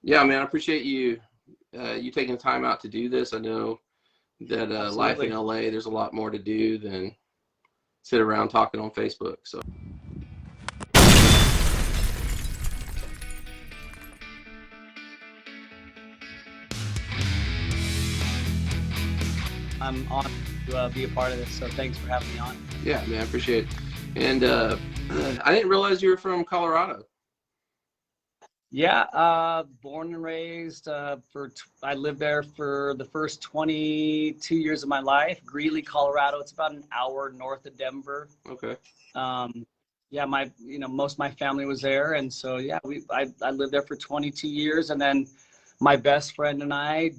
Yeah, man, I appreciate you you taking the time out to do this. I know that life in Absolutely. LA, there's a lot more to do than sit around talking on Facebook. So I'm honored to be a part of this. So thanks for having me on. yeah, man, I appreciate it. And I didn't realize you were from Colorado. Yeah, born and raised. I lived there for the first 22 years of my life. Greeley, Colorado. It's about an hour north of Denver. Okay. Um, yeah, most of my family was there, and so yeah, I lived there for 22 years, and then my best friend and I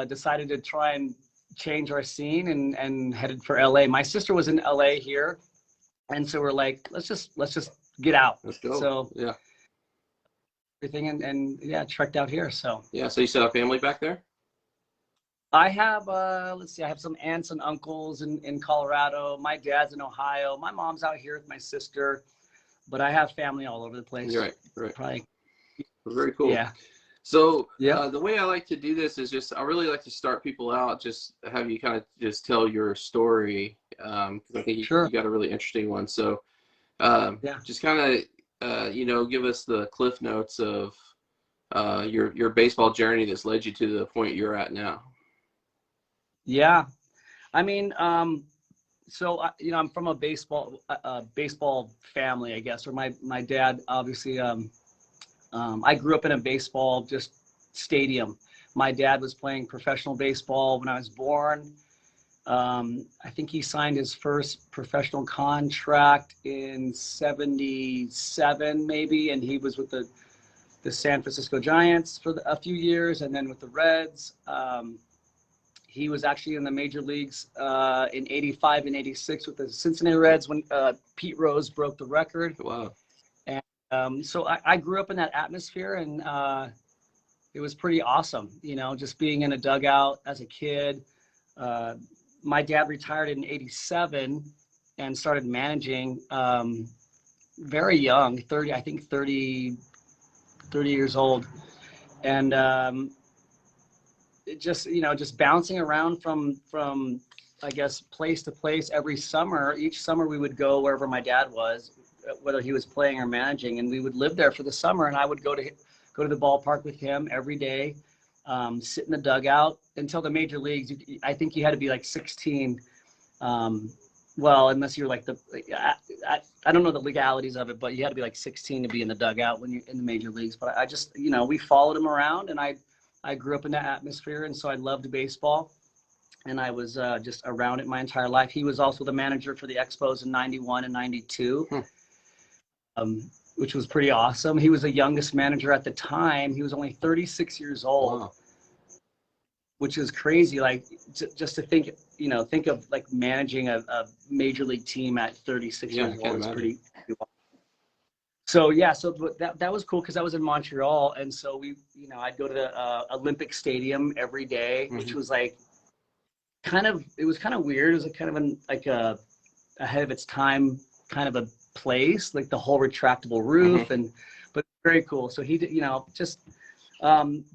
decided to try and change our scene and headed for LA. My sister was in LA here, and so we're like, let's just get out. Let's go. So Yeah. everything and yeah, trekked out here. So Yeah. So you set up family back there? I have let's see, I have some aunts and uncles in Colorado. My dad's in Ohio. My mom's out here with my sister, but I have family all over the place. You're right. Right. Probably. Very cool. Yeah. So Yeah. the way I like to do this is just I really like to start people out, just have you kind of just tell your story, because I think Sure. you got a really interesting one. So Yeah. just kind of give us the cliff notes of your baseball journey that's led you to the point you're at now. Yeah. I mean, so I'm from a baseball family, I guess. Or my dad, obviously, I grew up in a baseball just stadium. My dad was playing professional baseball when I was born. I think he signed his first professional contract in '77, maybe, and he was with the San Francisco Giants for a few years, and then with the Reds. He was actually in the major leagues in '85 and '86 with the Cincinnati Reds when Pete Rose broke the record. Wow. And so I grew up in that atmosphere, and it was pretty awesome, just being in a dugout as a kid. My dad retired in '87 and started managing very young, 30, I think 30 years old. And it just bouncing around from I guess place to place every summer. Each summer we would go wherever my dad was, whether he was playing or managing, and we would live there for the summer. And I would go to the ballpark with him every day, sit in the dugout until the major leagues. I think you had to be like 16. Well, unless you're like I don't know the legalities of it, but you had to be like 16 to be in the dugout when you're in the major leagues. But I just, we followed him around, and I grew up in that atmosphere, and so I loved baseball, and I was just around it my entire life. He was also the manager for the Expos in '91 and '92, which was pretty awesome. He was the youngest manager at the time. He was only 36 years old. Wow. Which is crazy. Like just to think, think of like managing a major league team at 36 years old. It's pretty wild. So yeah, so that was cool because I was in Montreal, and so I'd go to the Olympic Stadium every day, which was like it was kind of weird. It was kind of like a ahead of its time kind of a place, like the whole retractable roof, but very cool. So he did, just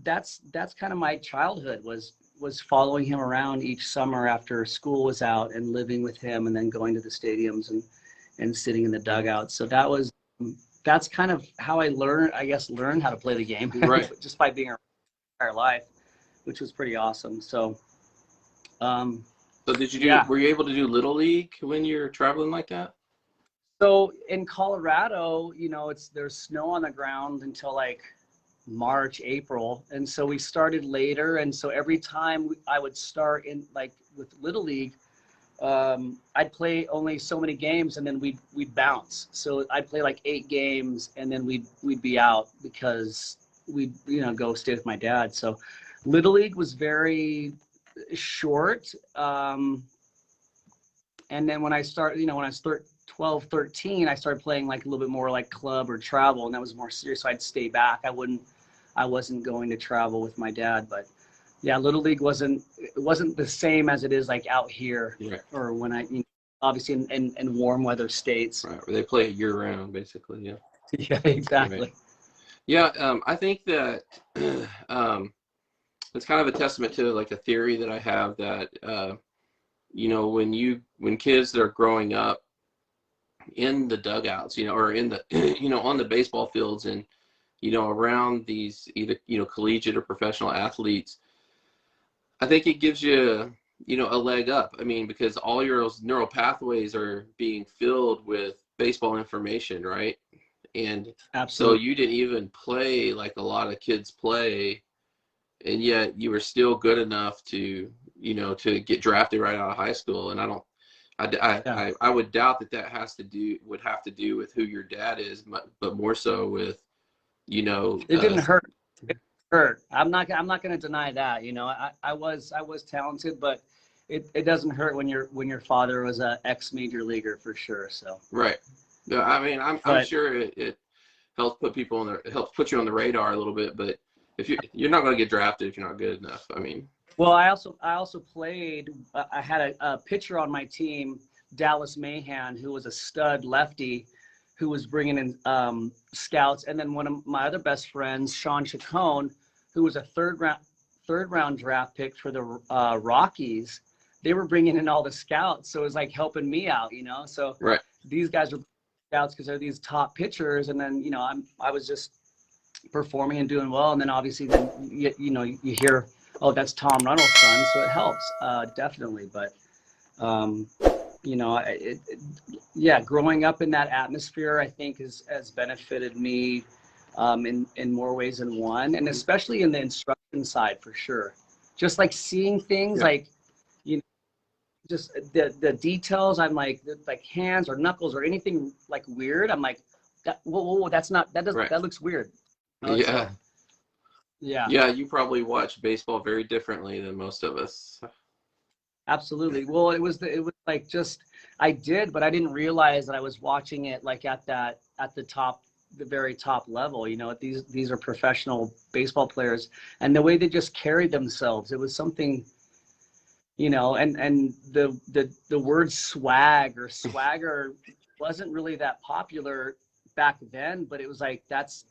that's kind of my childhood was following him around each summer after school was out and living with him, and then going to the stadiums and sitting in the dugout. So that's kind of how I learned how to play the game, right? Just by being around my entire life, which was pretty awesome. So, so did you were you able to do Little League when you're traveling like that? So in Colorado, there's snow on the ground until like March, April, and so we started later. And so every time I would start in like with Little League, I'd play only so many games, and then we'd bounce. So I'd play like 8 games, and then we'd be out because we'd go stay with my dad. So Little League was very short. And then when I started, when I was 12, 13, I started playing like a little bit more like club or travel, and that was more serious. So I'd stay back. I wasn't going to travel with my dad. But yeah, Little League wasn't the same as it is like out here, right. Or when obviously in warm weather states. Right, where they play year round, basically. Yeah. Yeah, exactly. Right. Yeah, I think that it's kind of a testament to like a theory that I have that, you know, when kids that are growing up in the dugouts, you know, or in the, you know, on the baseball fields and, you know, around these either, you know, collegiate or professional athletes, I think it gives you, you know, a leg up. I mean, because all your neural pathways are being filled with baseball information, right? And so Absolutely. you didn't even play like a lot of kids play, and yet you were still good enough to, you know, to get drafted right out of high school. And Yeah. I would doubt that would have to do with who your dad is, but more so with, you know, It didn't hurt. It hurt. I'm not going to deny that. You know, I was talented, but it doesn't hurt when your father was a ex major leaguer for sure. So, right. Yeah, I mean, I'm but sure it helps put people on it helps put you on the radar a little bit, but if you're not going to get drafted if you're not good enough. I mean, well, I also played. I had a pitcher on my team, Dallas Mahan, who was a stud lefty, who was bringing in scouts, and then one of my other best friends, Sean Chacon, who was a third round draft pick for the Rockies. They were bringing in all the scouts, so it was like helping me out, you know. So right. these guys were scouts because they're these top pitchers, and then I was just performing and doing well, and then obviously then you hear, oh, that's Tom Runnells' son, so it helps definitely. But um, yeah, growing up in that atmosphere, I think has benefited me in more ways than one, and especially in the instruction side for sure. Just like seeing things Yeah. like, you know, just the details. I'm like hands or knuckles or anything like weird. I'm like, whoa, that's not Right. that looks weird. Yeah. So yeah. Yeah, you probably watch baseball very differently than most of us. Absolutely. Well, it was like just I did, but I didn't realize that I was watching it like at the very top level. You know, these are professional baseball players, and the way they just carried themselves, it was something. You know, and the word swag or swagger wasn't really that popular back then, but it was like that's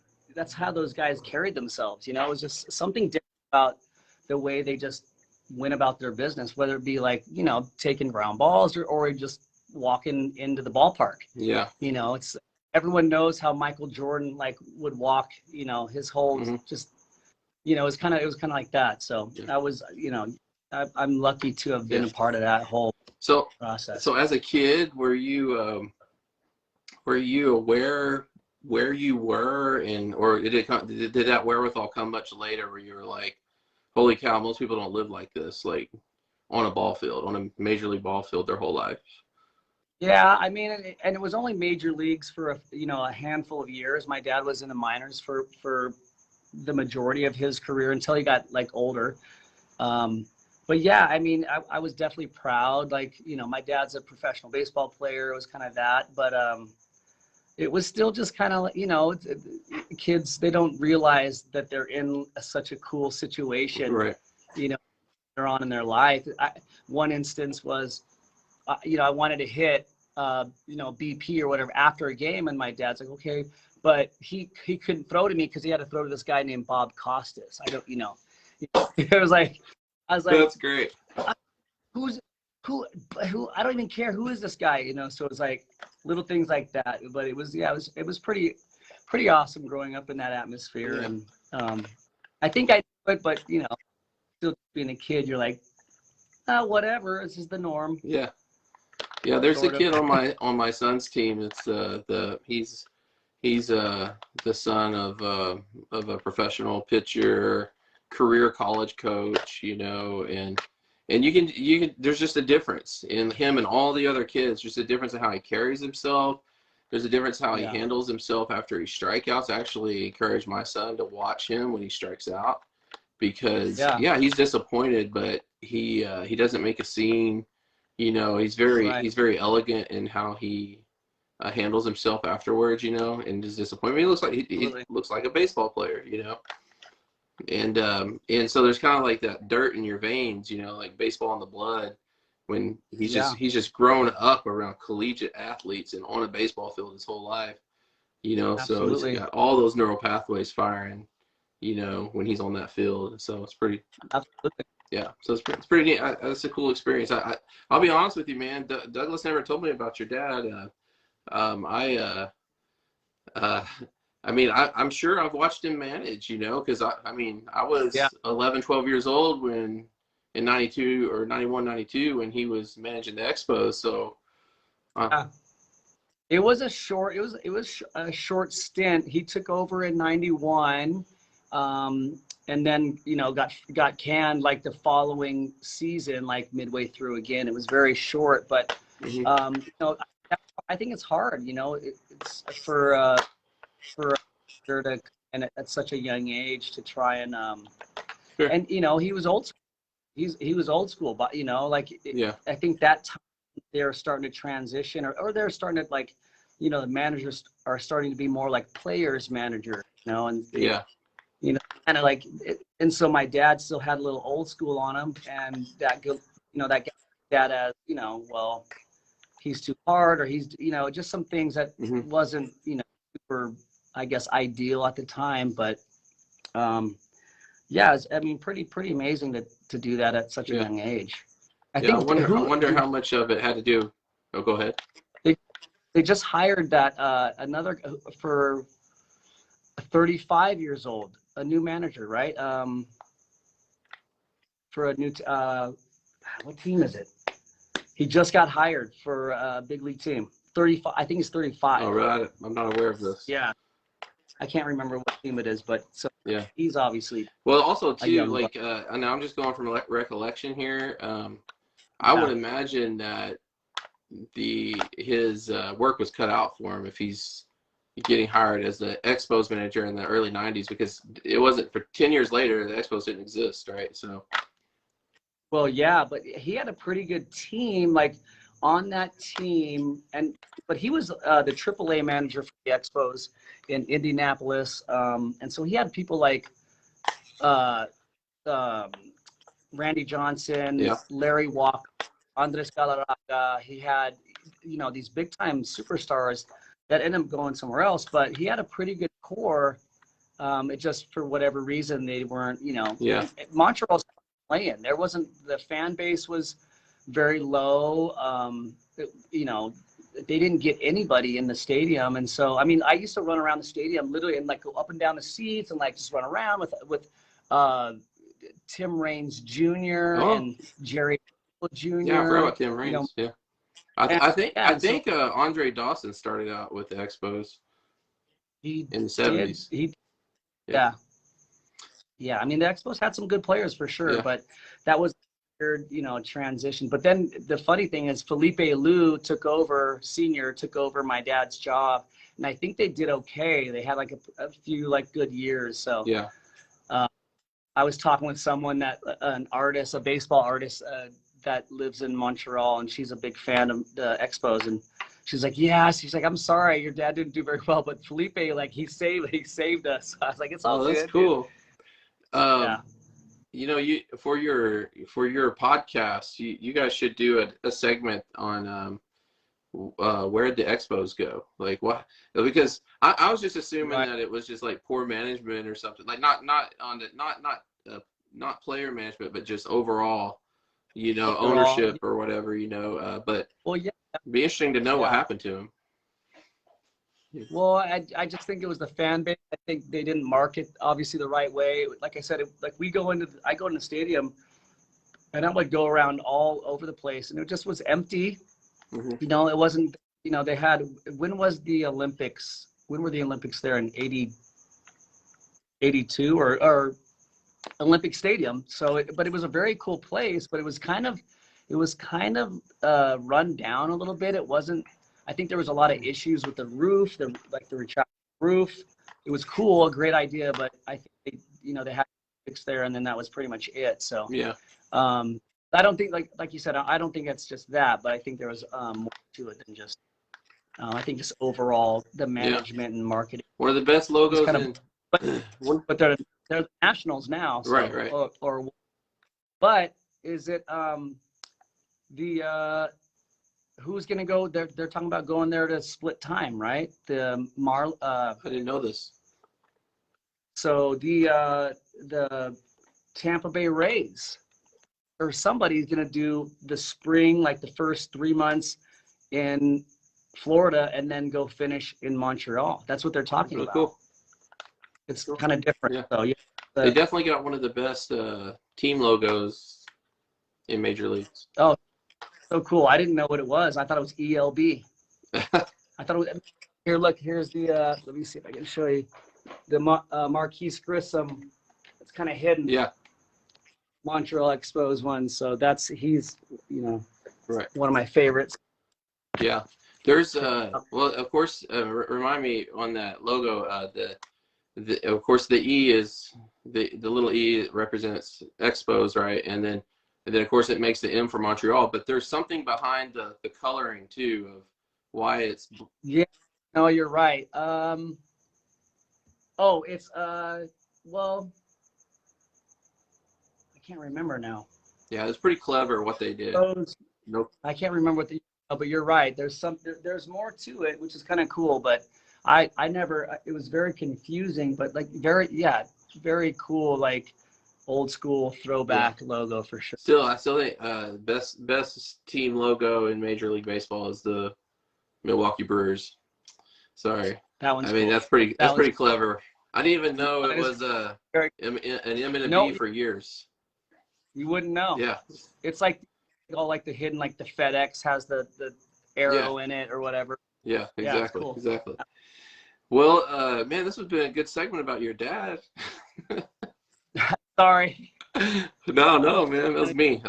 how those guys carried themselves. You know, it was just something different about the way they just went about their business, whether it be like, taking ground balls or just walking into the ballpark. Yeah. You know, it's everyone knows how Michael Jordan like would walk, his whole Hmm. just, it was kind of like that. So Yeah. I was, I'm lucky to have been Yeah. a part of that whole So, process. so as a kid, were you aware where you were, and or did that wherewithal come much later, where you were like, holy cow, most people don't live like this, like on a ball field, on a major league ball field their whole life? Yeah, I mean, and it was only major leagues for a handful of years. My dad was in the minors for the majority of his career until he got like older. Um, but yeah, I mean, I was definitely proud. Like, my dad's a professional baseball player. It was kind of that, but it was still just kind of, kids, they don't realize that they're in such a cool situation, Right. you know, they're on in their life. One instance was, I wanted to hit, BP or whatever after a game, and my dad's like, okay, but he couldn't throw to me because he had to throw to this guy named Bob Costas. I don't, it was like, I was like, That's great. who's who? I don't even care who is this guy, So it's like little things like that. But it was pretty awesome growing up in that atmosphere, Yeah. and I think I do it, but still being a kid, you're like, oh, whatever. This is the norm, Yeah. Yeah, there's a sort of. kid on my son's team. It's the he's the son of a professional pitcher, career college coach, and you can there's just a difference in him and all the other kids, just a difference in how he carries himself. There's a difference how he Yeah, handles himself after he strikeouts. I actually encourage my son to watch him when he strikes out, because yeah, yeah, he's disappointed, but he doesn't make a scene. right. He's very elegant in how he handles himself afterwards, and his disappointment. He Absolutely. looks like a baseball player, and so there's kind of like that dirt in your veins, like baseball in the blood, when Yeah, he's just grown up around collegiate athletes and on a baseball field his whole life, so he's absolutely. got all those neural pathways firing. when he's on that field. So it's pretty, Absolutely. yeah. So it's pretty neat. That's a cool experience. I'll be honest with you, man. Douglas never told me about your dad. I uh, I mean, I'm sure I've watched him manage, because I mean, I Yeah. was 11, 12 years old when in 92 or 91, 92 when he was managing the Expos. So, Yeah. It was a short stint. He took over in 91. And then, got canned like the following season, like midway through again. It was very short, but, mhm. I think it's hard, it's for a actor to, and at such a young age to try Sure. and he was old school. He was old school, but Yeah. I think that time they're starting to transition, or they're starting to like, the managers are starting to be more like players manager, and they, Yeah. kind of like it, and so my dad still had a little old school on him, and that dad as, well, he's too hard, or he's, just some things that hmm wasn't, super, I guess, ideal at the time, but um yeah, I mean, pretty amazing to do that at such a Yeah. young age. I Yeah. I think wonder. I who wonder how much of it had to do. Oh, go ahead. they, they just hired that another for 35 years old, a new manager, right? For a new what team is it? He just got hired for a big league team. 35, I think he's Oh, 35. right. I'm not aware of this. Yeah, I can't remember what team it is, but so Yeah. he's obviously Well, also a too, young buck. like, I know I'm just going from recollection here. I would Yeah. imagine that his work was cut out for him if he's getting hired as the Expos manager in the early '90s, because it wasn't for 10 years later the Expos didn't exist, right? So Well, yeah, but he had a pretty good team, like on that team, but he was the AAA manager for the Expos in Indianapolis, and so he had people like uh, um, Randy Johnson, yeah, Larry Walker, Andres Galarraga. He had, these big time superstars that ended up going somewhere else, but he had a pretty good core. It just, for whatever reason, they weren't, yeah, and Montreal's playing. There wasn't, the fan base was very low. They didn't get anybody in the stadium. And so, I mean, I used to run around the stadium literally and like go up and down the seats and like just run around with uh, Tim Raines Jr. oh and Jerry yeah, I forgot Jr. about Tim You know, Raines. Yeah, and, I think yeah, and so Andre Dawson started out with the Expos he in the did. '70s. Yeah, Yeah. Yeah, I mean the Expos had some good players for sure, yeah, but that was weird, transition. But then the funny thing is Felipe Lou took over my dad's job, and I think they did okay. They had like a few like good years. So yeah. uh, I was talking with someone a baseball artist that lives in Montreal, and she's a big fan of the Expos, and she's like, yeah, she's like, I'm sorry, your dad didn't do very well, but Felipe, like he saved us. I was like, it's all Oh, that's good, dude. cool. Um, Yeah. you for your podcast, you guys should do a segment on where'd the Expos go? Like what? Because I was just assuming Right. that it was just like poor management or something. Like not on the not player management, but just overall, Overall. ownership or whatever, but Well, yeah, it'd be interesting to know what yeah. happened to him. Well, I just think it was the fan base. I think they didn't market obviously the right way. Like I said, like I go into the stadium, and I would go around all over the place, and it just was empty. hmm It wasn't. They had. When was the Olympics? When were the Olympics there in 82 or Olympic Stadium? So, but it was a very cool place, but it was kind of run down a little bit. It wasn't. I think there was a lot of issues with the roof, the retractable roof. It was cool, a great idea, but I think they had to fix there, and then that was pretty much it. So, Yeah. um, I don't think like you said, I don't think it's just that, but I think there was more to it than just. I think just overall the Yeah. management and marketing One of the best was logos kind of, in but one. but they're the Nationals now, Right. so Right. or but is it the who's gonna go? They're talking about going there to split time, right? The I didn't know this. So the Tampa Bay Rays or somebody's going to do the spring, like the first 3 months in Florida and then go finish in Montreal. That's what they're talking Really about. cool. It's kind of different. Yeah. So yeah, They definitely got one of the best team logos in Major Leagues. oh, so cool. I didn't know what it was. I thought it was ELB. I thought it was, here, look, here's the, let me see if I can show you the Marquise Grissom. It's kind of hidden. Yeah. Montreal Expos one. So he's, Right. one of my favorites. Yeah. There's, well, of course, remind me on that logo, of course, the E is, the little E represents Expos, right? And then, of course, it makes the M for Montreal. But there's something behind the coloring, too, of why it's. Yeah. No, you're right. Oh, it's, well, I can't remember now. Yeah, it's pretty clever what they did. Nope. I can't remember what but you're right. There's more to it, which is kind of cool. But I never. It was very confusing, but like very cool, like old school throwback logo for sure. I still think best team logo in Major League Baseball is the Milwaukee Brewers. Sorry, that one's. I mean, cool. that's pretty clever. I didn't even know it was an M and a B for years. You wouldn't know. Yeah, it's like all like the hidden, like the FedEx has the arrow in it or whatever. Yeah, exactly, cool. exactly. Well, man, this has been a good segment about your dad. Sorry. No, man, that was me.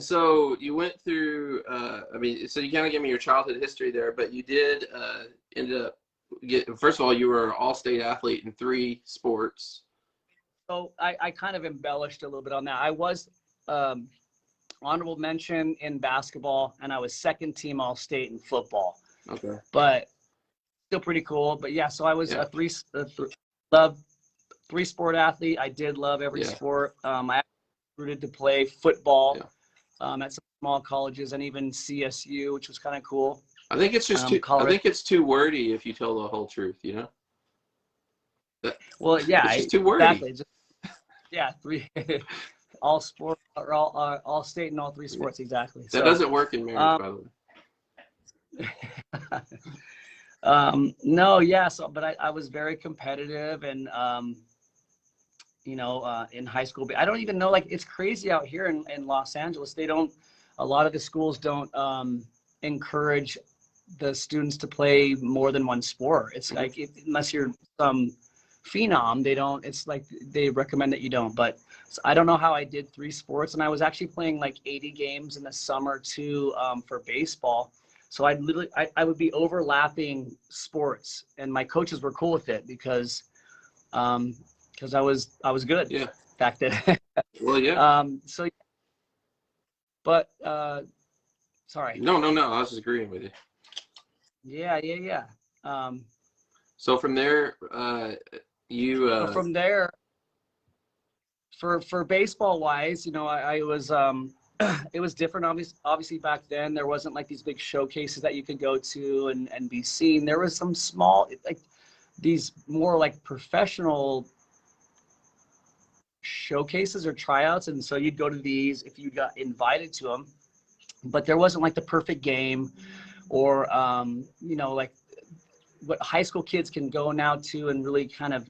So you went through. I mean, so you kind of gave me your childhood history there, but you did end up first of all, you were an all-state athlete in 3 sports. So I kind of embellished a little bit on that. I was honorable mention in basketball, and I was second team all-state in football. Okay. But still pretty cool. But yeah, so I was a three-sport athlete. I did love every sport. I rooted to play football at some small colleges and even CSU, which was kind of cool. I think it's just I think it's too wordy if you tell the whole truth, you know? Well, yeah, it's just too wordy. Exactly. Yeah, 3 all sport or all state in all 3 sports, exactly. That doesn't work in marriage, by the way. No, yeah. So, but I was very competitive, and in high school. But I don't even know. Like, it's crazy out here in Los Angeles. A lot of the schools don't encourage the students to play more than one sport. It's like unless you're some phenom, they don't. It's like they recommend that you don't. But so I don't know how I did 3 sports, and I was actually playing like 80 games in the summer too for baseball. So I would be overlapping sports, and my coaches were cool with it because I was good back then. Well, yeah. So, but sorry. No. I was just agreeing with you. Yeah. So from there, from there, for baseball wise, I was it was different. Obviously back then there wasn't like these big showcases that you could go to and be seen. There was some small, like these more like professional showcases or tryouts, and so you'd go to these if you got invited to them, but there wasn't like the perfect game or like what high school kids can go now to and really kind of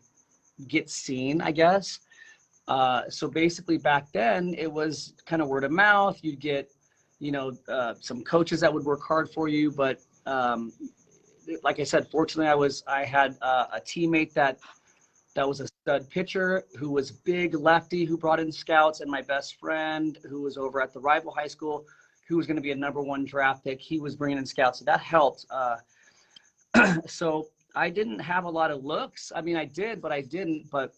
get seen, I guess. So basically back then it was kind of word of mouth. You'd get some coaches that would work hard for you, but like I said, fortunately I had a teammate that was a stud pitcher who was big lefty, who brought in scouts, and my best friend who was over at the rival high school, who was going to be a number 1 draft pick. He was bringing in scouts, so that helped. So I didn't have a lot of looks. I mean, I did, but I didn't. But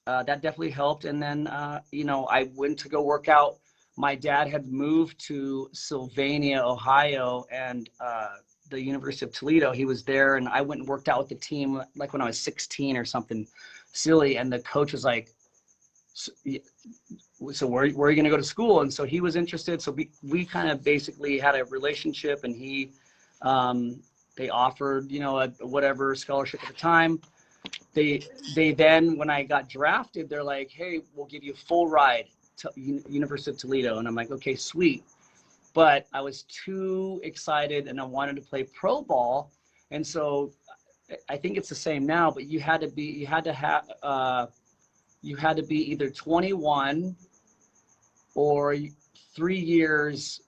that definitely helped. And then I went to go work out. My dad had moved to Sylvania, Ohio, and the University of Toledo. He was there, and I went and worked out with the team like when I was 16 or something silly. And the coach was like, so where are you going to go to school? And so he was interested. So we kind of basically had a relationship, and they offered, a whatever scholarship at the time. they then, when I got drafted, they're like, hey, we'll give you a full ride to University of Toledo. And I'm like, okay, sweet. But I was too excited and I wanted to play pro ball. And so I think it's the same now, but you had to be either 21 or 3 years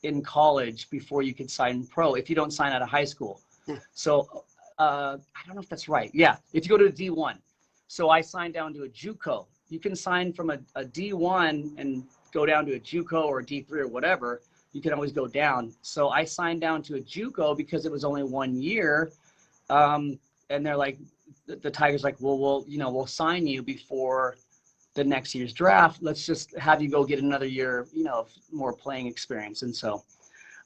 in college before you could sign pro if you don't sign out of high school. So I don't know if that's right. Yeah, if you go to a D1. So I signed down to a JUCO. You can sign from a D1 and go down to a JUCO or a D3 or whatever. You can always go down. So I signed down to a JUCO because it was only 1 year. And they're like, the Tigers like, well, we'll sign you before the next year's draft. Let's just have you go get another year, more playing experience. And so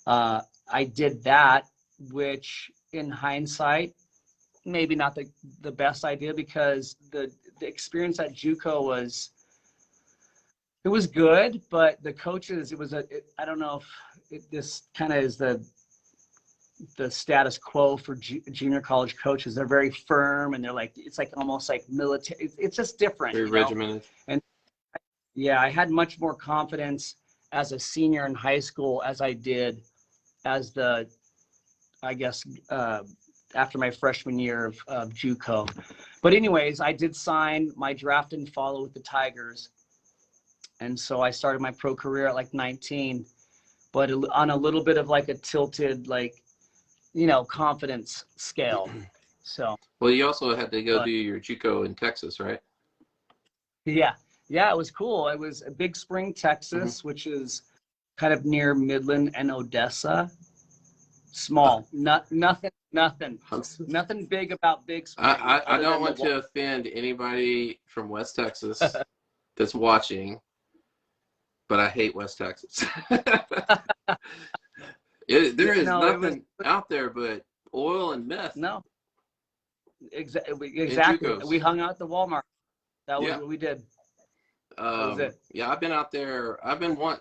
I did that, which in hindsight, maybe not the best idea, because the experience at JUCO was good, but the coaches, I don't know if this kind of is the status quo for junior college coaches. They're very firm, and they're like, it's like almost like military. It's just different. Very regimented. And yeah, I had much more confidence as a senior in high school as I did as after my freshman year of JUCO. But anyways, I did sign. My draft and follow with the Tigers. And so I started my pro career at like 19, but on a little bit of like a tilted, confidence scale. So. Well, you also had to go do your JUCO in Texas, right? Yeah. Yeah, it was cool. It was a Big Spring, Texas, which is kind of near Midland and Odessa. Small. Nothing big about Big Spring. I don't want to offend anybody from West Texas that's watching, but I hate West Texas. There is nothing out there but oil and meth. No. Exactly. We hung out at the Walmart. That was what we did. That was it. Yeah, I've been out there. I've been one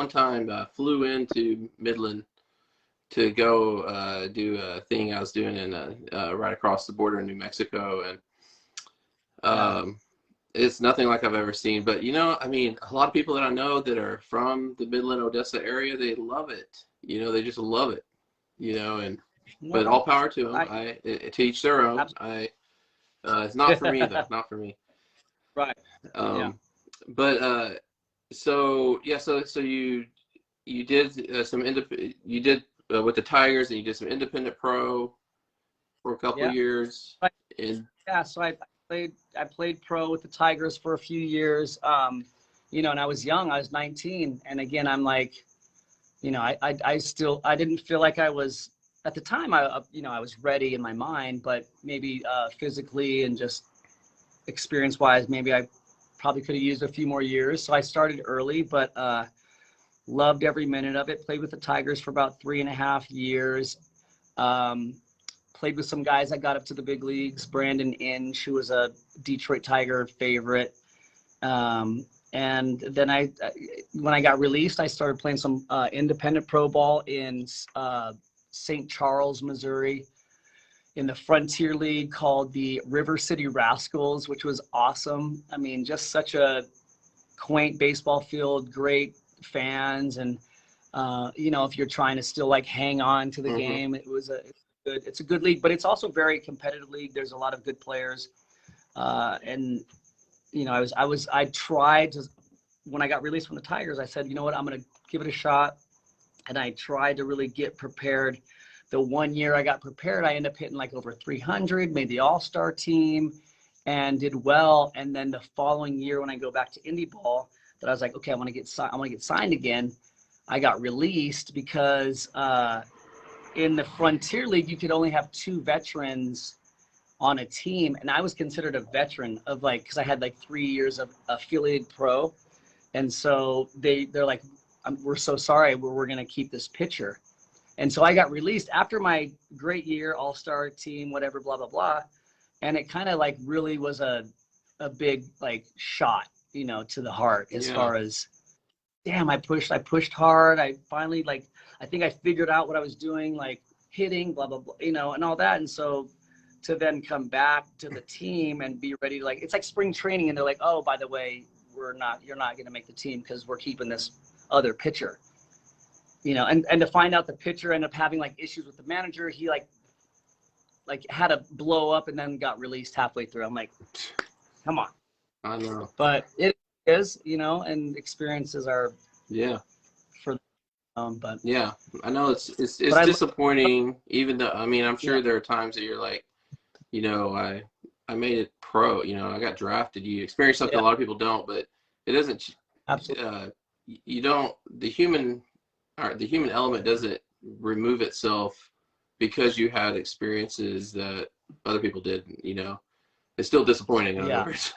time, flew into Midland to go do a thing I was doing in right across the border in New Mexico, and it's nothing like I've ever seen. But I mean, a lot of people that I know that are from the Midland, Odessa area, they love it. They just love it. But all power to them. To each their own. It's not for me though. Not for me. Right. But so you did some with the Tigers, and you did some independent pro for a couple of years. So I played pro with the Tigers for a few years. And I was young. I was 19, and again, I'm like, I didn't feel like I was at the time. I was ready in my mind, but maybe physically and just experience-wise, maybe I probably could have used a few more years. So I started early, but loved every minute of it. Played with the Tigers for about 3.5 years. Played with some guys that got up to the big leagues. Brandon Inge, who was a Detroit Tiger favorite. And then when I got released, I started playing some independent pro ball in St. Charles, Missouri, in the Frontier League called the River City Rascals, which was awesome. I mean, just such a quaint baseball field, great fans, and if you're trying to still like hang on to the game, it's a good league, but it's also very competitive league. There's a lot of good players, and I tried to, when I got released from the Tigers, I said, you know what, I'm going to give it a shot, and I tried to really get prepared. The 1 year I got prepared, I ended up hitting like over 300, made the all-star team, and did well. And then the following year, when I go back to indie ball, that I was like, okay, I want to get signed again. I got released because in the Frontier League, you could only have 2 veterans on a team, and I was considered a veteran of because I had 3 years of affiliated pro, and so they're like, we're so sorry, we're going to keep this pitcher. And so I got released after my great year, all-star team, whatever, blah, blah, blah. And it kind of really was a big shot, to the heart as far as, damn, I pushed hard. I finally I think I figured out what I was doing, hitting, blah, blah, blah, and all that. And so to then come back to the team and be ready to, like, it's like spring training and they're like, oh, by the way, you're not going to make the team because we're keeping this other pitcher, you know, and to find out the pitcher ended up having like issues with the manager. He like had a blow up and then got released halfway through. I'm like, come on. I know. But it is, you know, and experiences are for but yeah, I know it's disappointing, even though, I mean, I'm sure there are times that you're like, you know, I made it pro, you know, I got drafted. You experience something a lot of people don't, but it doesn't, absolutely. You don't, the human element doesn't remove itself because you had experiences that other people didn't, you know. It's still disappointing, in other words.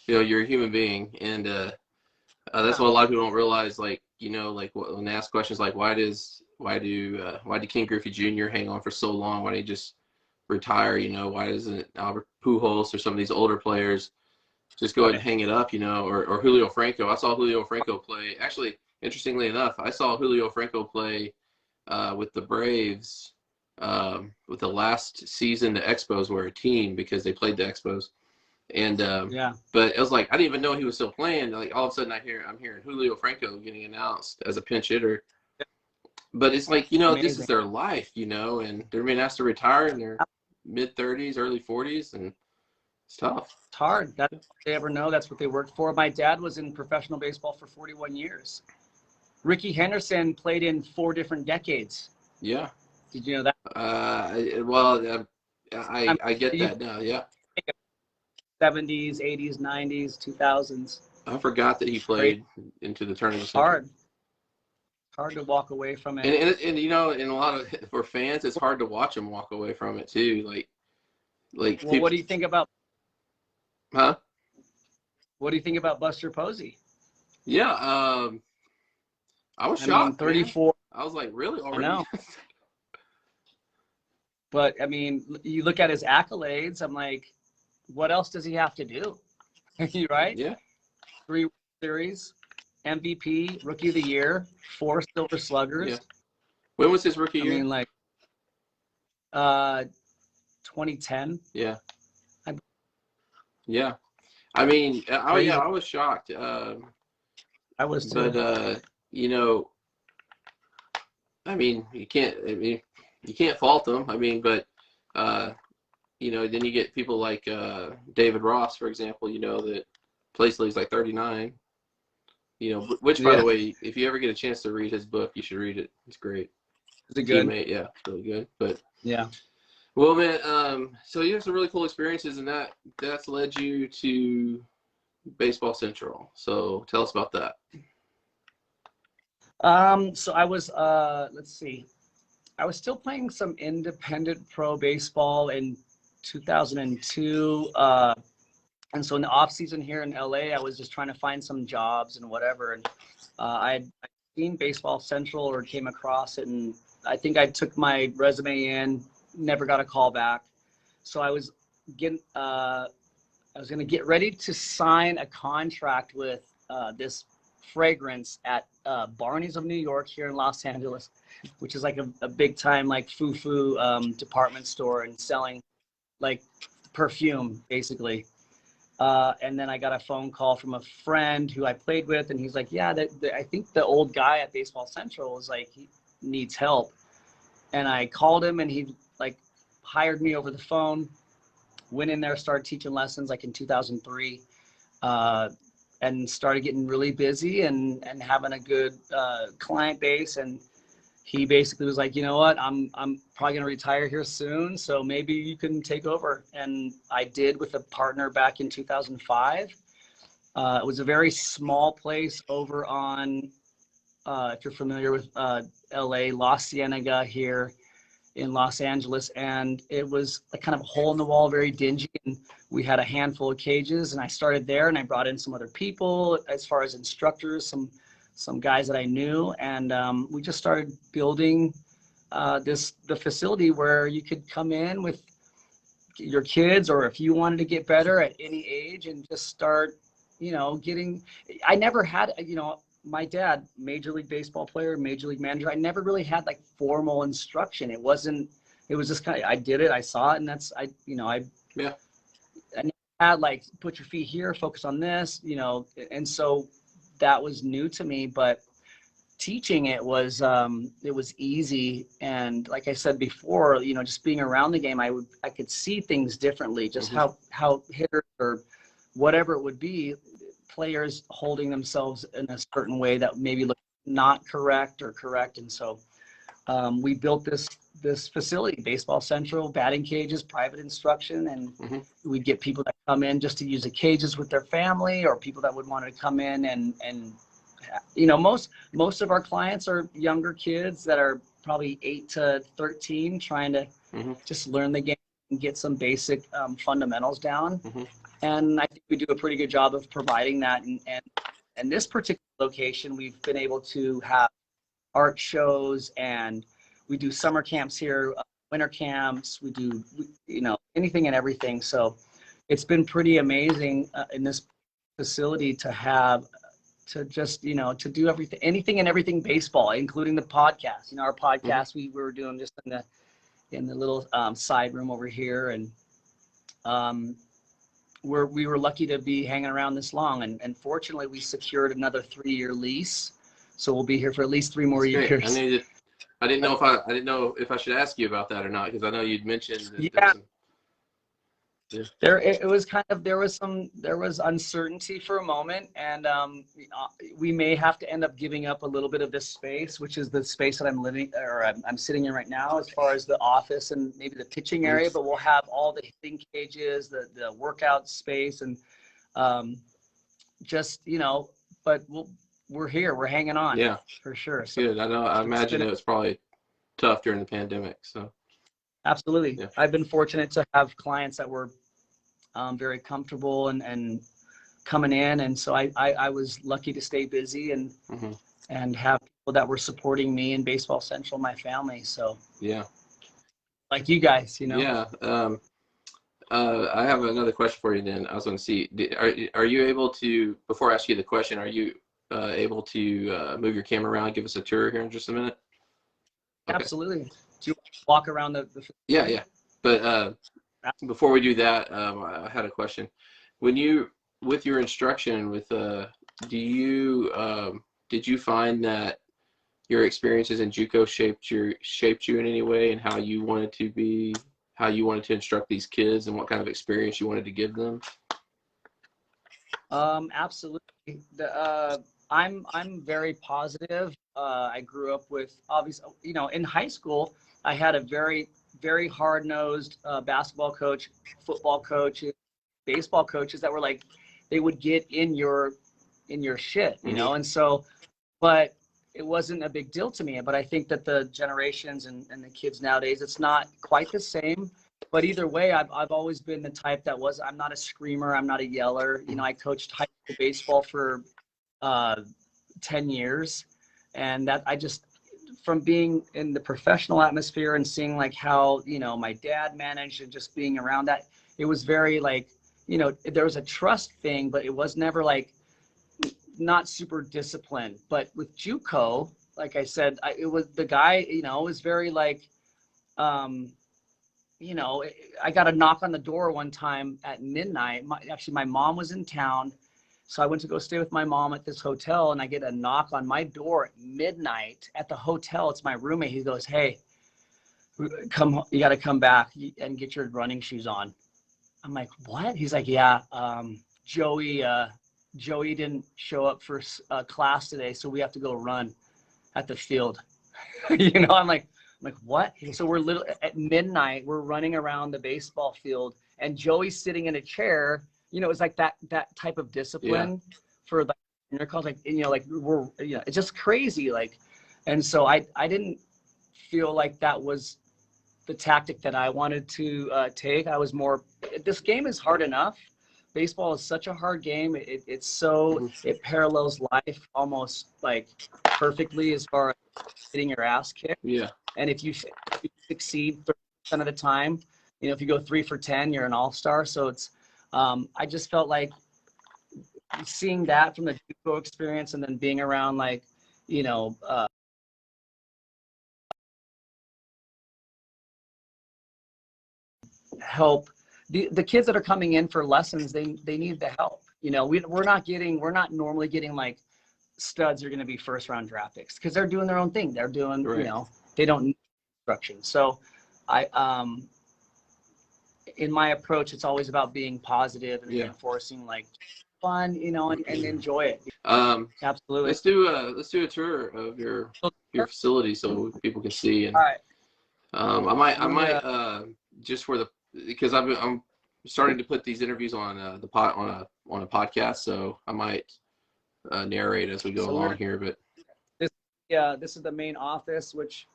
You know, you're a human being, and that's what a lot of people don't realize. Like, you know, like when they ask questions like, why did King Griffey Jr. hang on for so long? Why did he just retire? You know, why doesn't Albert Pujols or some of these older players just go ahead and hang it up? You know, or Julio Franco. I saw Julio Franco play. Actually, interestingly enough, I saw Julio Franco play with the Braves with the last season. The Expos were a team because they played the Expos. And but it was like I didn't even know he was still playing. Like all of a sudden I'm hearing Julio Franco getting announced as a pinch hitter. But it's like, you know, this is their life, you know, and they're being asked to retire in their mid-30s, early 40s, and it's tough. It's hard. That's what they ever know. That's what they worked for. My dad was in professional baseball for 41 years. Ricky Henderson played in 4 different decades. Yeah. Did you know that? I get that now. Yeah. 70s, 80s, 90s, 2000s. I forgot that he played into the turn of the century. Hard to walk away from it. And you know, in a lot of, for fans, it's hard to watch them walk away from it too. Like well, people, what do you think about? Huh? What do you think about Buster Posey? Yeah, I was shocked. I mean, 34. Man. I was like, really? Already? I know. But I mean, you look at his accolades. I'm like, what else does he have to do? Right? Yeah. 3 World Series, MVP, Rookie of the Year, 4 Silver Sluggers. Yeah. When was his rookie year? I mean, like, 2010. Yeah. Yeah. I mean, I was shocked. I was too. But you know, I mean, you can't fault them. I mean, but you know, then you get people like David Ross, for example, you know, that plays till he's like 39. You know, which, by the way, if you ever get a chance to read his book, you should read it. It's great. Is it good? Teammate, yeah, really good. But yeah. Well, man, so you have some really cool experiences, and that's led you to Baseball Central. So tell us about that. So I was, let's see, I was still playing some independent pro baseball in 2002. And so in the off season here in LA, I was just trying to find some jobs and whatever. And I'd seen Baseball Central or came across it, and I think I took my resume in, never got a call back. So I was going to get ready to sign a contract with this fragrance at Barney's of New York here in Los Angeles, which is like a big time like foo-foo department store and selling like perfume basically. And then I got a phone call from a friend who I played with, and he's like, yeah, I think the old guy at Baseball Central is like, he needs help. And I called him, and he like hired me over the phone, went in there, started teaching lessons like in 2003, and started getting really busy and having a good client base. And he basically was like, you know what, I'm probably going to retire here soon, so maybe you can take over. And I did with a partner back in 2005. It was a very small place over on, if you're familiar with LA, La Cienega here in Los Angeles. And it was a kind of a hole in the wall, very dingy. And we had a handful of cages, and I started there, and I brought in some other people as far as instructors, some guys that I knew, and we just started building the facility where you could come in with your kids, or if you wanted to get better at any age, and just start, you know, getting. I never had, you know, my dad, Major League Baseball player, Major League manager. I never really had like formal instruction. It wasn't it was just kind of, I did it, I saw it, and that's, Yeah. I never had like, put your feet here, focus on this, and so that was new to me, but teaching it was easy. And like I said before, just being around the game, I could see things differently, just Mm-hmm. how hitters or whatever it would be, players holding themselves in a certain way that maybe look not correct or correct. And so we built this facility, Baseball Central, batting cages, private instruction, and Mm-hmm. we'd get people that come in just to use the cages with their family, or people that would want to come in and most of our clients are younger kids that are probably 8 to 13, trying to Mm-hmm. just learn the game and get some basic fundamentals down. Mm-hmm. And I think we do a pretty good job of providing that. And this particular location, we've been able to have art shows, and we do summer camps here, winter camps. We do, anything and everything. So it's been pretty amazing in this facility to have, to just, to do anything and everything baseball, including the podcast. Our Mm-hmm. podcast we were doing just in the little side room over here, and we were lucky to be hanging around this long, and fortunately we secured another 3-year lease, so we'll be here for at least 3 more That's great. years. I didn't know if I should ask you about that or not, because I know you'd mentioned that Yeah. Yeah. It was kind of, there was uncertainty for a moment, and we may have to end up giving up a little bit of this space, which is the space that I'm sitting in right now, as far as the office and maybe the pitching area. But we'll have all the hitting cages, the workout space, and just but we're here, we're hanging on. Yeah, for sure. it's good. I know. I imagine it was probably tough during the pandemic. So absolutely, yeah. I've been fortunate to have clients that were very comfortable and coming in, and so I was lucky to stay busy and Mm-hmm. and have people that were supporting me in Baseball Central, my family. So Yeah. like you guys, Yeah. I have another question for you. Then I was going to see, are you able to, before I ask you the question, are you able to move your camera around, give us a tour here in just a minute? Okay. Absolutely. Do you walk around the Yeah. But before we do that, I had a question. When you, with your instruction, did you find that your experiences in JUCO shaped you in any way, and how you wanted to instruct these kids, and what kind of experience you wanted to give them? Absolutely. I'm very positive. I grew up with, obviously, in high school, I had a very, very hard-nosed basketball coach, football coach, baseball coaches that were like, they would get in your shit, Mm-hmm. and so, but it wasn't a big deal to me. But I think that the generations and the kids nowadays, it's not quite the same. But either way, I've always been the type that I'm not a screamer, I'm not a yeller. I coached high school baseball for 10 years, and that I just, from being in the professional atmosphere and seeing like how my dad managed, and just being around that, it was very like, there was a trust thing, but it was never like, not super disciplined. But with JUCO, like I said, it was the guy, was very like, I got a knock on the door one time at midnight. Actually, my mom was in town, so I went to go stay with my mom at this hotel, and I get a knock on my door at midnight at the hotel. It's my roommate. He goes, "Hey, you got to come back and get your running shoes on." I'm like, "What?" He's like, "Yeah, Joey didn't show up for class today, so we have to go run at the field." I'm like, what? So we're at midnight, we're running around the baseball field, and Joey's sitting in a chair. It's like that type of discipline for the junior college, like we're, it's just crazy. Like, and so I didn't feel like that was the tactic that I wanted to take. I was more, this game is hard enough. Baseball is such a hard game. It's so, it parallels life almost like perfectly, as far as getting your ass kicked. Yeah. And if you succeed 30% of the time, if you go 3 for 10, you're an all-star. So it's, I just felt like seeing that from the JUCO experience, and then being around like, help. The kids that are coming in for lessons, they need the help. You know, we're not normally getting like studs are going to be first round draft picks because they're doing their own thing. They're doing, Right. you know, they don't need instruction. So in my approach, it's always about being positive and reinforcing like fun, you know, and enjoy it. Absolutely. Let's do a tour of your facility so people can see. And all right. I might just for the, because I'm starting to put these interviews on on a podcast, so I might narrate as we go along here. But this is the main office, which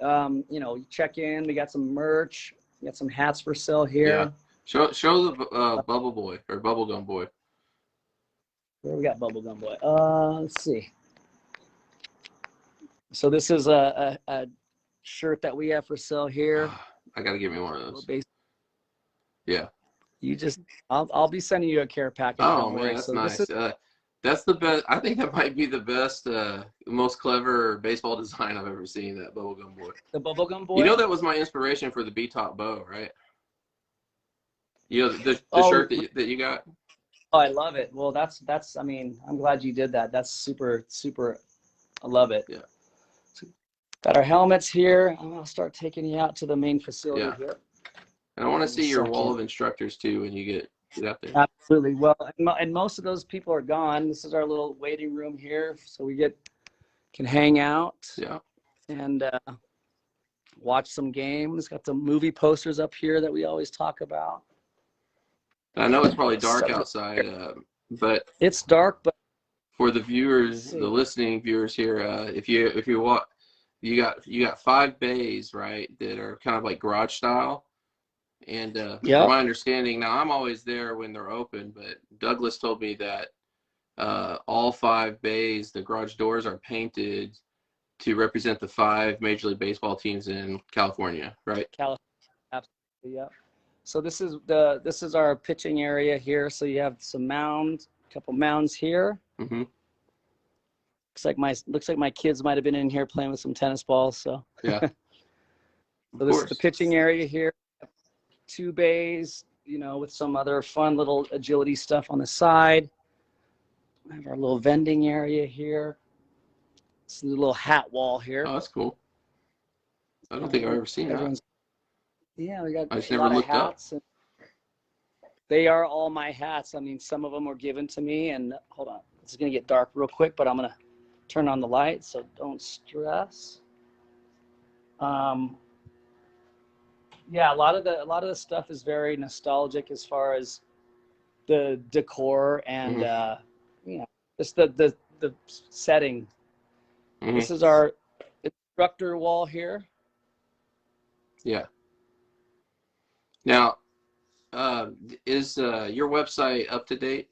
you know, you check in. We got some merch. We got some hats for sale here. Yeah. Show the Bubble Boy or Bubblegum Boy. Where we got Bubblegum Boy? Let's see. So this is a shirt that we have for sale here. I gotta get me one of those. Yeah. You just, I'll be sending you a care package. Oh man, that's nice. That's the best. I think that might be the best, most clever baseball design I've ever seen. That Bubblegum Boy. The Bubblegum Boy. You know that was my inspiration for the B-top bow, right? You know the shirt that you got. Oh, I love it. Well, that's. I mean, I'm glad you did that. That's super. I love it. Yeah. So, got our helmets here. I'm gonna start taking you out to the main facility here. And I want to see your wall of instructors too when you get out there. Absolutely. Well, and most of those people are gone. This is our little waiting room here, so we can hang out. Yeah. And watch some games. Got some movie posters up here that we always talk about. I know it's probably dark outside, but it's dark. But for the viewers, the listening viewers here, if you walk, you got 5 bays, right, that are kind of like garage style. And from my understanding, now I'm always there when they're open, but Douglas told me that all 5 bays, the garage doors are painted to represent the 5 Major League Baseball teams in California, right? California, absolutely, yeah. So this is our pitching area here. So you have some mounds, a couple mounds here. Mm-hmm. Looks like my kids might have been in here playing with some tennis balls. So yeah. So this is the pitching area here. 2 bays, you know, with some other fun little agility stuff on the side. We have our little vending area here. This is a little hat wall here. Oh, that's cool. I don't think I've ever seen that. Yeah, we got I just a never lot looked of hats. Up. They are all my hats. I mean, some of them were given to me. And hold on, it's gonna get dark real quick, but I'm gonna turn on the light, so don't stress. Yeah, a lot of the stuff is very nostalgic as far as the decor and you know, just the setting. Mm-hmm. This is our instructor wall here. Yeah. Now, is your website up to date?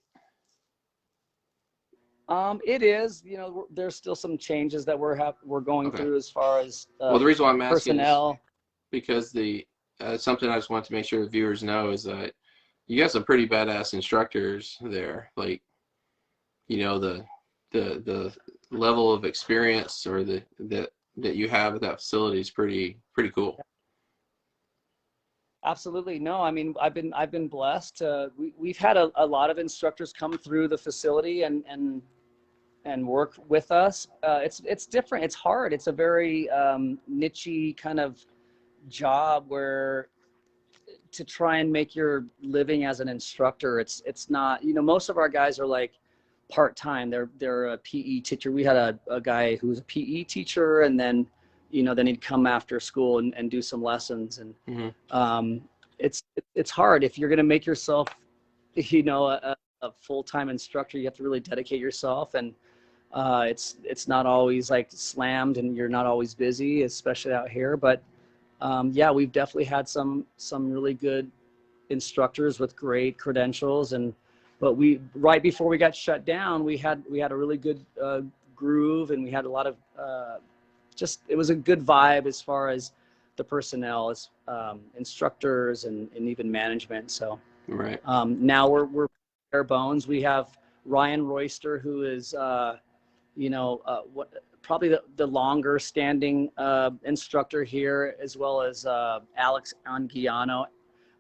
It is. You know, there's still some changes that we're going through as far as well, the reason why I'm asking personnel. Is because something I just want to make sure the viewers know is that you got some pretty badass instructors there. Like, you know, the level of experience or that you have at that facility is pretty cool. Absolutely. No, I mean, I've been blessed. We've had a lot of instructors come through the facility and work with us. It's different. It's hard. It's a very niche-y kind of job where to try and make your living as an instructor, it's not, you know, most of our guys are like part-time. They're a PE teacher. We had a guy who was a PE teacher, and then, you know, then he'd come after school and do some lessons. And it's hard. If you're going to make yourself, you know, a full-time instructor, you have to really dedicate yourself. And it's not always like slammed, and you're not always busy, especially out here. But yeah, we've definitely had some really good instructors with great credentials. But right before we got shut down, we had a really good groove, and we had a lot of it was a good vibe as far as the personnel, as instructors and even management. So right. Now we're bare bones. We have Ryan Royster, who is you know, probably the longer standing instructor here, as well as Alex Anguiano.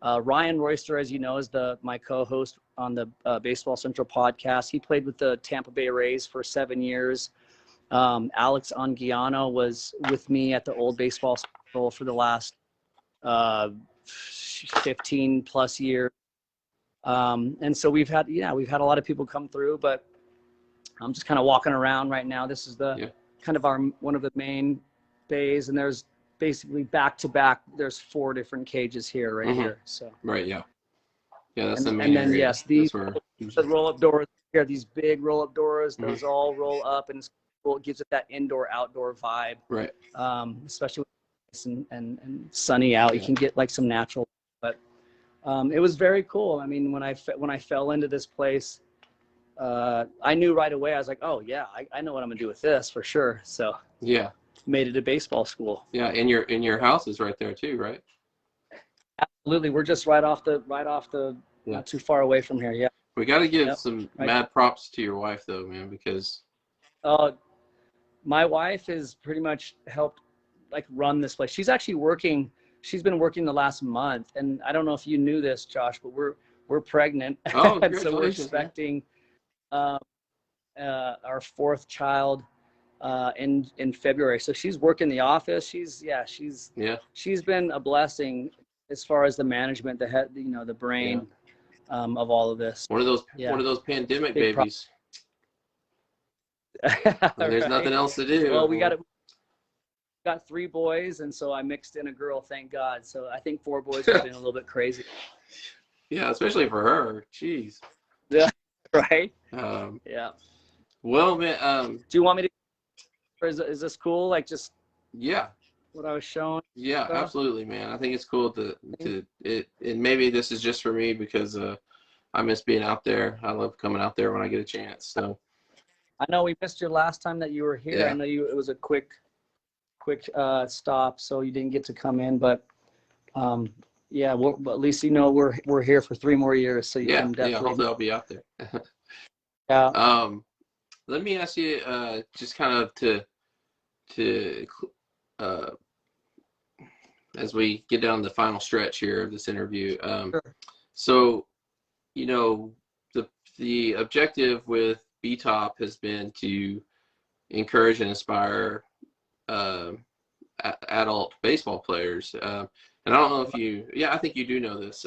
Ryan Royster, as you know, is my co-host on the Baseball Central podcast. He played with the Tampa Bay Rays for 7 years. Alex Anguiano was with me at the old Baseball Central for the last 15 plus years. And so we've had a lot of people come through, but I'm just kind of walking around right now. This is kind of one of the main bays, and there's basically back to back. There's 4 different cages here, here. So right, yeah, that's the main and then area. yes, the roll-up doors here, these big roll-up doors, those all roll up, and it gives it that indoor-outdoor vibe. Right. Especially when it's and sunny out, you can get like some natural. But it was very cool. I mean, when I fell into this place, I knew right away. I was like, oh yeah, I know what I'm gonna do with this for sure. So yeah, made it a baseball school. Yeah, and your house is right there too, right? Absolutely, we're just right off the not too far away from here. Yeah. We got to give some mad props to your wife though, man, because my wife has pretty much helped like run this place. She's actually working. She's been working the last month, and I don't know if you knew this, Josh, but we're pregnant. Oh, and so we're expecting our 4th child in February. So she's working the office. She's been a blessing as far as the management, the head, the brain of all of this. One of those pandemic babies. There's nothing else to do. Well, we got 3 boys, and so I mixed in a girl, thank God. So I think 4 boys would have been a little bit crazy. Yeah, especially for her. Jeez. Yeah. Right. Yeah. Well, man. Do you want me to? Or is this cool? Like just. Yeah. What I was showing. Yeah, absolutely, man. I think it's cool to and maybe this is just for me because I miss being out there. I love coming out there when I get a chance. So. I know we missed you last time that you were here. Yeah. I know it was a quick stop, so you didn't get to come in, but yeah, but at least we're here for 3 more years, so you can definitely. Hopefully I'll be out there. Yeah. Let me ask you just kind of to as we get down the final stretch here of this interview. Sure. So, the objective with BTOP has been to encourage and inspire adult baseball players. And I don't know if I think you do know this.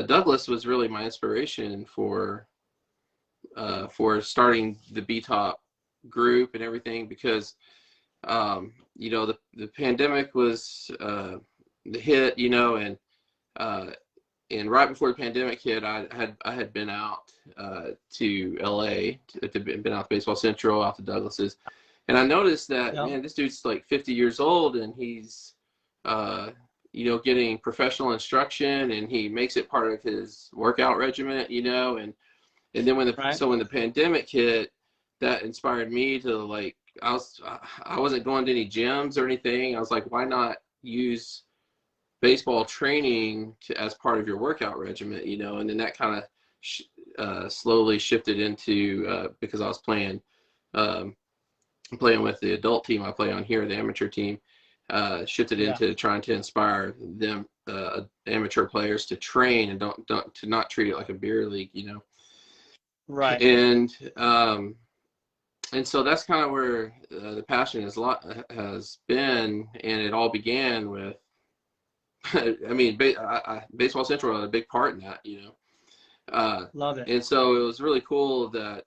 Douglas was really my inspiration for starting the BTOP group and everything because, the pandemic was the hit, and right before the pandemic hit, I had been out to LA, been out to Baseball Central, out to Douglas's, and I noticed that man, this dude's like 50 years old, and he's getting professional instruction, and he makes it part of his workout regimen, and then when the pandemic hit, that inspired me to like I wasn't going to any gyms or anything. I was like, why not use baseball training as part of your workout regimen, and then that kind of slowly shifted into because I was playing with the adult team I play on here, the amateur team, shifted into trying to inspire them amateur players to train and to not treat it like a beer league, Right. And so that's kind of where the passion has been, and it all began with I mean, Baseball Central had a big part in that, Love it. And so it was really cool that,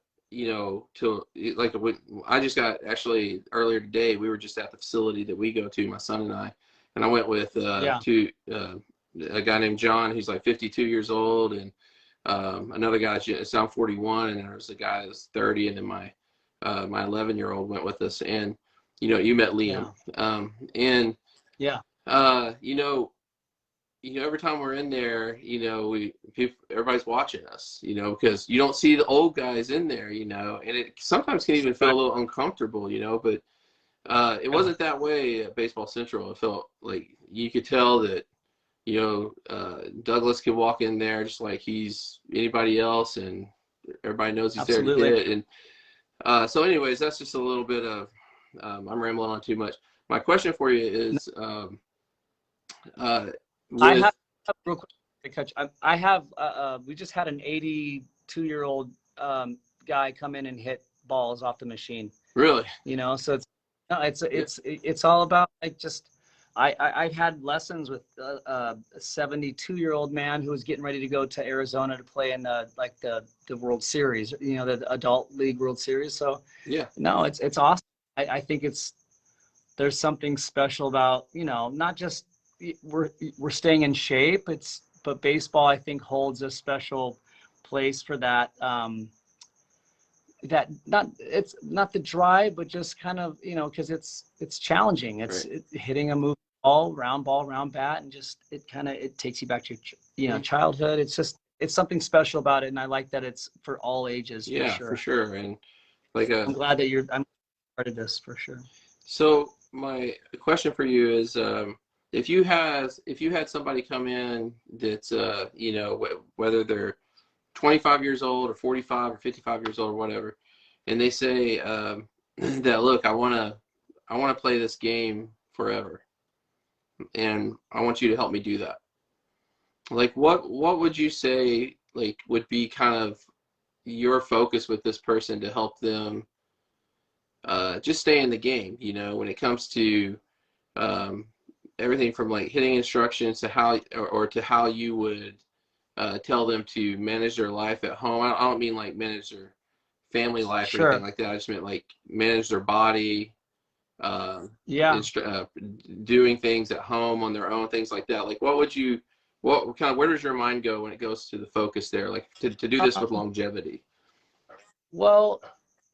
I just got actually earlier today, we were just at the facility that we go to, my son and I went with a guy named John, who's like 52 years old, and another guy, I'm 41, and there was a guy that's 30, and then my 11-year-old went with us, and you met Liam, and every time we're in there, everybody's watching us, because you don't see the old guys in there, and it sometimes can even feel a little uncomfortable, but it wasn't that way at Baseball Central. It felt like you could tell that, Douglas could walk in there just like he's anybody else, and everybody knows he's there to hit. And so anyways, that's just a little bit of, I'm rambling on too much. My question for you is, I have real quick. I have, we just had an 82-year-old guy come in and hit balls off the machine. Really? You know, so it's, no, Yeah. it's all about like just, I've had lessons with a 72-year-old man who was getting ready to go to Arizona to play in like the World Series, you know, the Adult League World Series. So Yeah. no, it's awesome. I think there's something special about, you know, not just we're staying in shape. But baseball, I think, holds a special place for that. That not it's not the drive, but just kind of, you know, because it's challenging. It's Right. hitting a move ball, round bat, and just it takes you back to your Mhm. childhood. It's something special about it, and I like that it's for all ages for Yeah, for sure. sure. And like I'm glad that I'm part of this for sure. so my question for you is, if you had somebody come in that's you know, whether they're 25 years old or 45 or 55 years old or whatever, and they say that, look, I want to play this game forever, and I want you to help me do that. Like, what would you say, like, would be kind of your focus with this person to help them just stay in the game, you know, when it comes to um, everything from like hitting instructions to how, or to how you would tell them to manage their life at home. I don't mean like manage their family life or anything Sure. like that. I just meant like manage their body, um, Yeah. doing things at home on their own, things like that. Like, what would you, what kind of, where does your mind go when it goes to the focus there, like to do this with longevity? Well,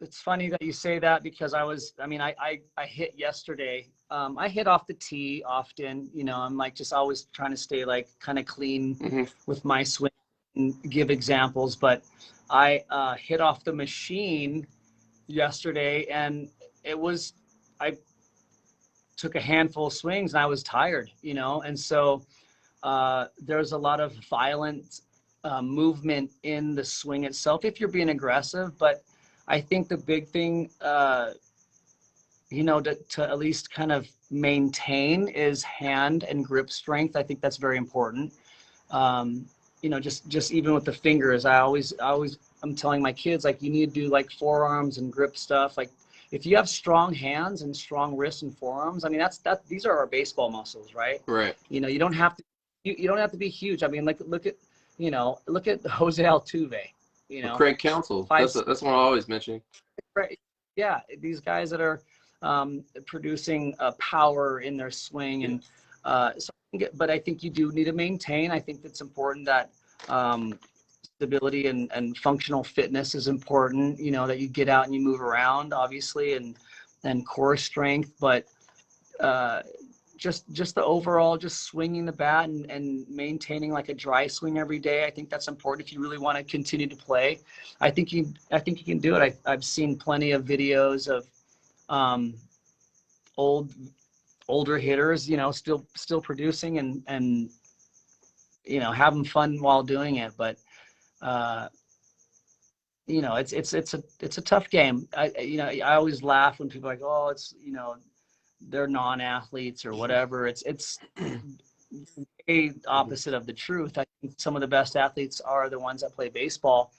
it's funny that you say that because I hit yesterday. I hit off the tee often. You know, I'm like just always trying to stay like kind of clean Hmm. with my swing and give examples. But I hit off the machine yesterday, and I took a handful of swings and I was tired. You know, and so there's a lot of violent movement in the swing itself if you're being aggressive. But I think the big thing, you know, to at least kind of maintain is hand and grip strength. I think that's very important. You know, just even with the fingers, I'm telling my kids, like, you need to do like forearms and grip stuff. Like, if you have strong hands and strong wrists and forearms, I mean, these are our baseball muscles, right? Right. You know, you don't have to, you don't have to be huge. I mean, like, look at Jose Altuve, you Or know, Craig Counsell. five, That's one I always mention. right? Yeah, these guys that are producing power in their swing, Yeah. and but I think you do need to maintain. I think it's important that stability and functional fitness is important. You know, that you get out and you move around, obviously, and core strength, but uh, just the overall, just swinging the bat and maintaining like a dry swing every day. I think that's important if you really want to continue to play. I think you can do it. I've seen plenty of videos of um, old older hitters, you know, still producing and you know, having fun while doing it. But uh, you know, it's a tough game. You know, I always laugh when people are like, oh, it's, you know, they're non-athletes or whatever. It's way Mhm. opposite of the truth. I think some of the best athletes are the ones that play baseball.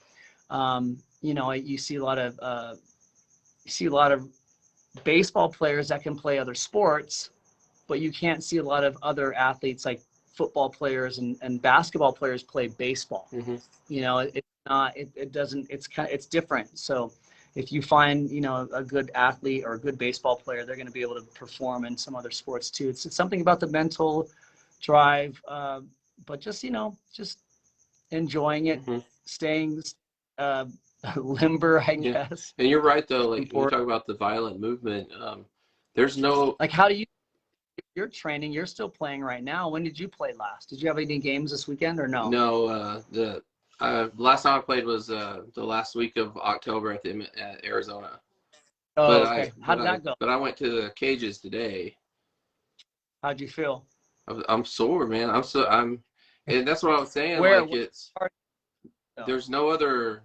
You know, you see a lot of baseball players that can play other sports, but you can't see a lot of other athletes like football players and basketball players play baseball. Mhm. You know, it's not, it doesn't, it's different. So if you find, you know, a good athlete or a good baseball player, they're going to be able to perform in some other sports too. It's something about the mental drive, but just, you know, just enjoying it, Mhm. staying uh, limber, I Yeah. guess. And you're right though. Like when you Important. talk about the violent movement, there's no. Like, how do you, you're training, you're still playing right now. When did you play last? Did you have any games this weekend or no? No, the last time I played was the last week of October at Arizona. Oh, okay. How did that go? But I went to the cages today. How'd you feel? I'm sore, man. And that's what I was saying. Where, Like, it's are you? there's no other.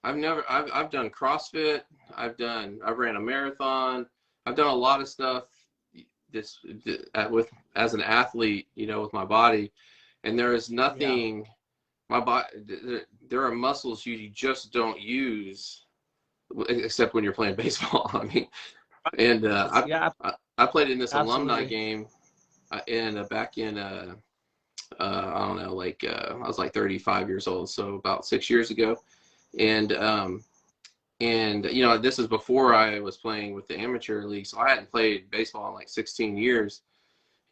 I've done CrossFit. I've ran a marathon. I've done a lot of stuff this with as an athlete, you know, with my body. And there is Yeah. nothing, my body, there are muscles you just don't use except when you're playing baseball. I mean, and Yeah, I played in this alumni absolutely. game back in I don't know, like I was like 35 years old, so about 6 years ago, and you know, this is before I was playing with the amateur league, so I hadn't played baseball in like 16 years.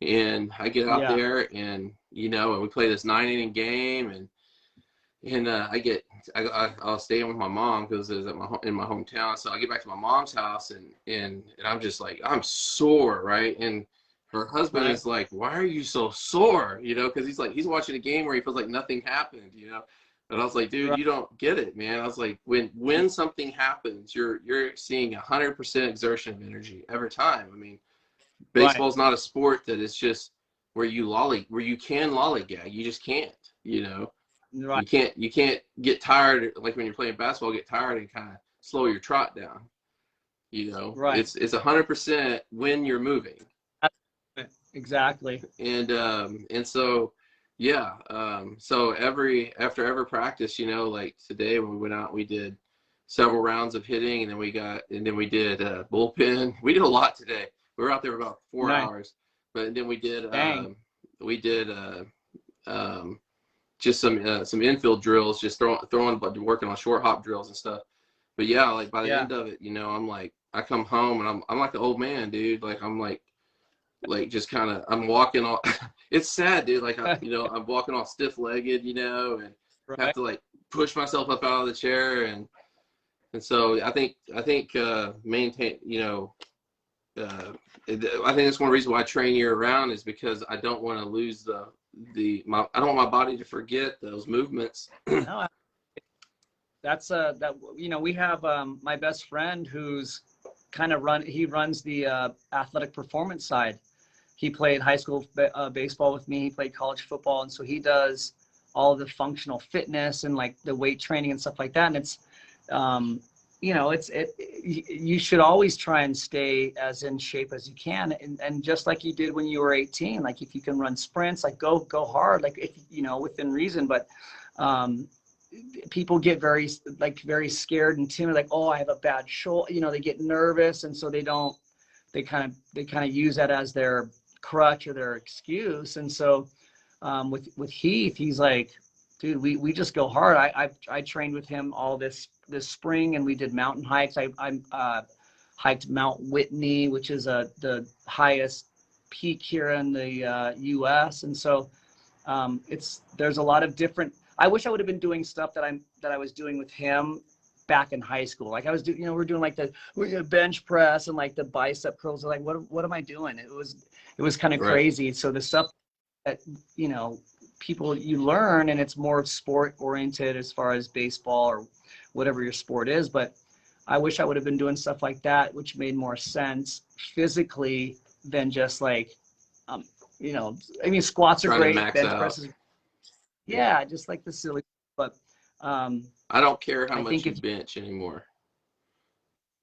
And I get out Yeah. there, and you know, and we play this 9 inning game, and I'll stay in with my mom because it's in my hometown. So I get back to my mom's house, and I'm just like, I'm sore, right? And her husband Right. is like, why are you so sore? You know, because he's watching a game where he feels like nothing happened, you know. And I was like, dude, Right. you don't get it, man. I was like, when something happens, you're seeing 100% exertion of energy every time. I mean, Right. baseball's not a sport that is just where you can lollygag. You just can't, you know. Right. You can't get tired like when you're playing basketball, get tired and kind of slow your trot down. You know, Right. it's 100% when you're moving. Exactly. And so yeah, so after every practice, you know, like today when we went out, we did several rounds of hitting, and then we did bullpen. We did a lot today. We were out there about four Nice. hours, but then Dang. we did um, just some infield drills, just throwing, but working on short hop drills and stuff. But yeah, like by the Yeah. end of it, you know, I'm like, I come home and I'm like an old man, dude. Like I'm like just kind of I'm walking off. It's sad, dude. Like you know, I'm walking off stiff-legged, you know, and have Right. to like push myself up out of the chair, and so I think maintain, you know, I think that's one reason why I train year round is because I don't want to lose I don't want my body to forget those movements. No, that's that you know, we have my best friend who's he runs the athletic performance side. He played high school baseball with me. He played college football, and so he does all the functional fitness and like the weight training and stuff like that. And it's, you know, you should always try and stay as in shape as you can, and just like you did when you were 18. Like if you can run sprints, like go hard, like if you know within reason. But um, people get very scared and timid, like, oh, I have a bad shoulder. You know, they get nervous, and so they kind of use that as their crutch or their excuse. And so with Heath, he's like, dude, we just go hard. I trained with him all this spring, and we did mountain hikes. I hiked Mount Whitney, which is the highest peak here in the U.S. And so there's a lot of different. I wish I would have been doing stuff that I was doing with him back in high school. Like I was doing, you know, we're doing like the bench press and like the bicep curls. Like what am I doing? It was kind of Right. crazy. So the stuff that, you know, people you learn, and it's more sport oriented as far as baseball or whatever your sport is. But I wish I would have been doing stuff like that, which made more sense physically than just like, um, you know, I mean, squats are Trying to great, max bench out. presses, Yeah. yeah, just like the silly. But I don't care how I much think you if bench anymore.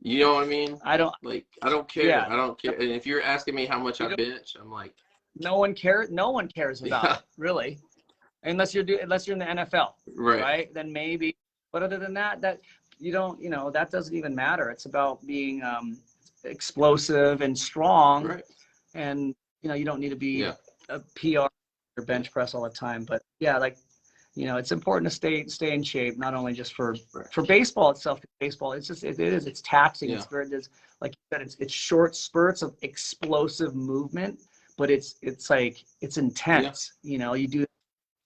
You know what I mean? I don't, Like I don't care. yeah, I don't care. And if you're asking me how much I you don't, bench, I'm like, no one cares about yeah, it really, unless you're in the NFL, right, right? Then maybe. But other than that, you don't, you know, that doesn't even matter. It's about being explosive and strong, right, and you know, you don't need to be yeah, a PR or yeah, bench press all the time. But yeah, like, you know, it's important to stay in shape, not only just right, for baseball itself. Baseball, it's taxing. yeah, It's very, there's, like you said, it's short spurts of explosive movement, but it's like it's yeah, intense. You know, you do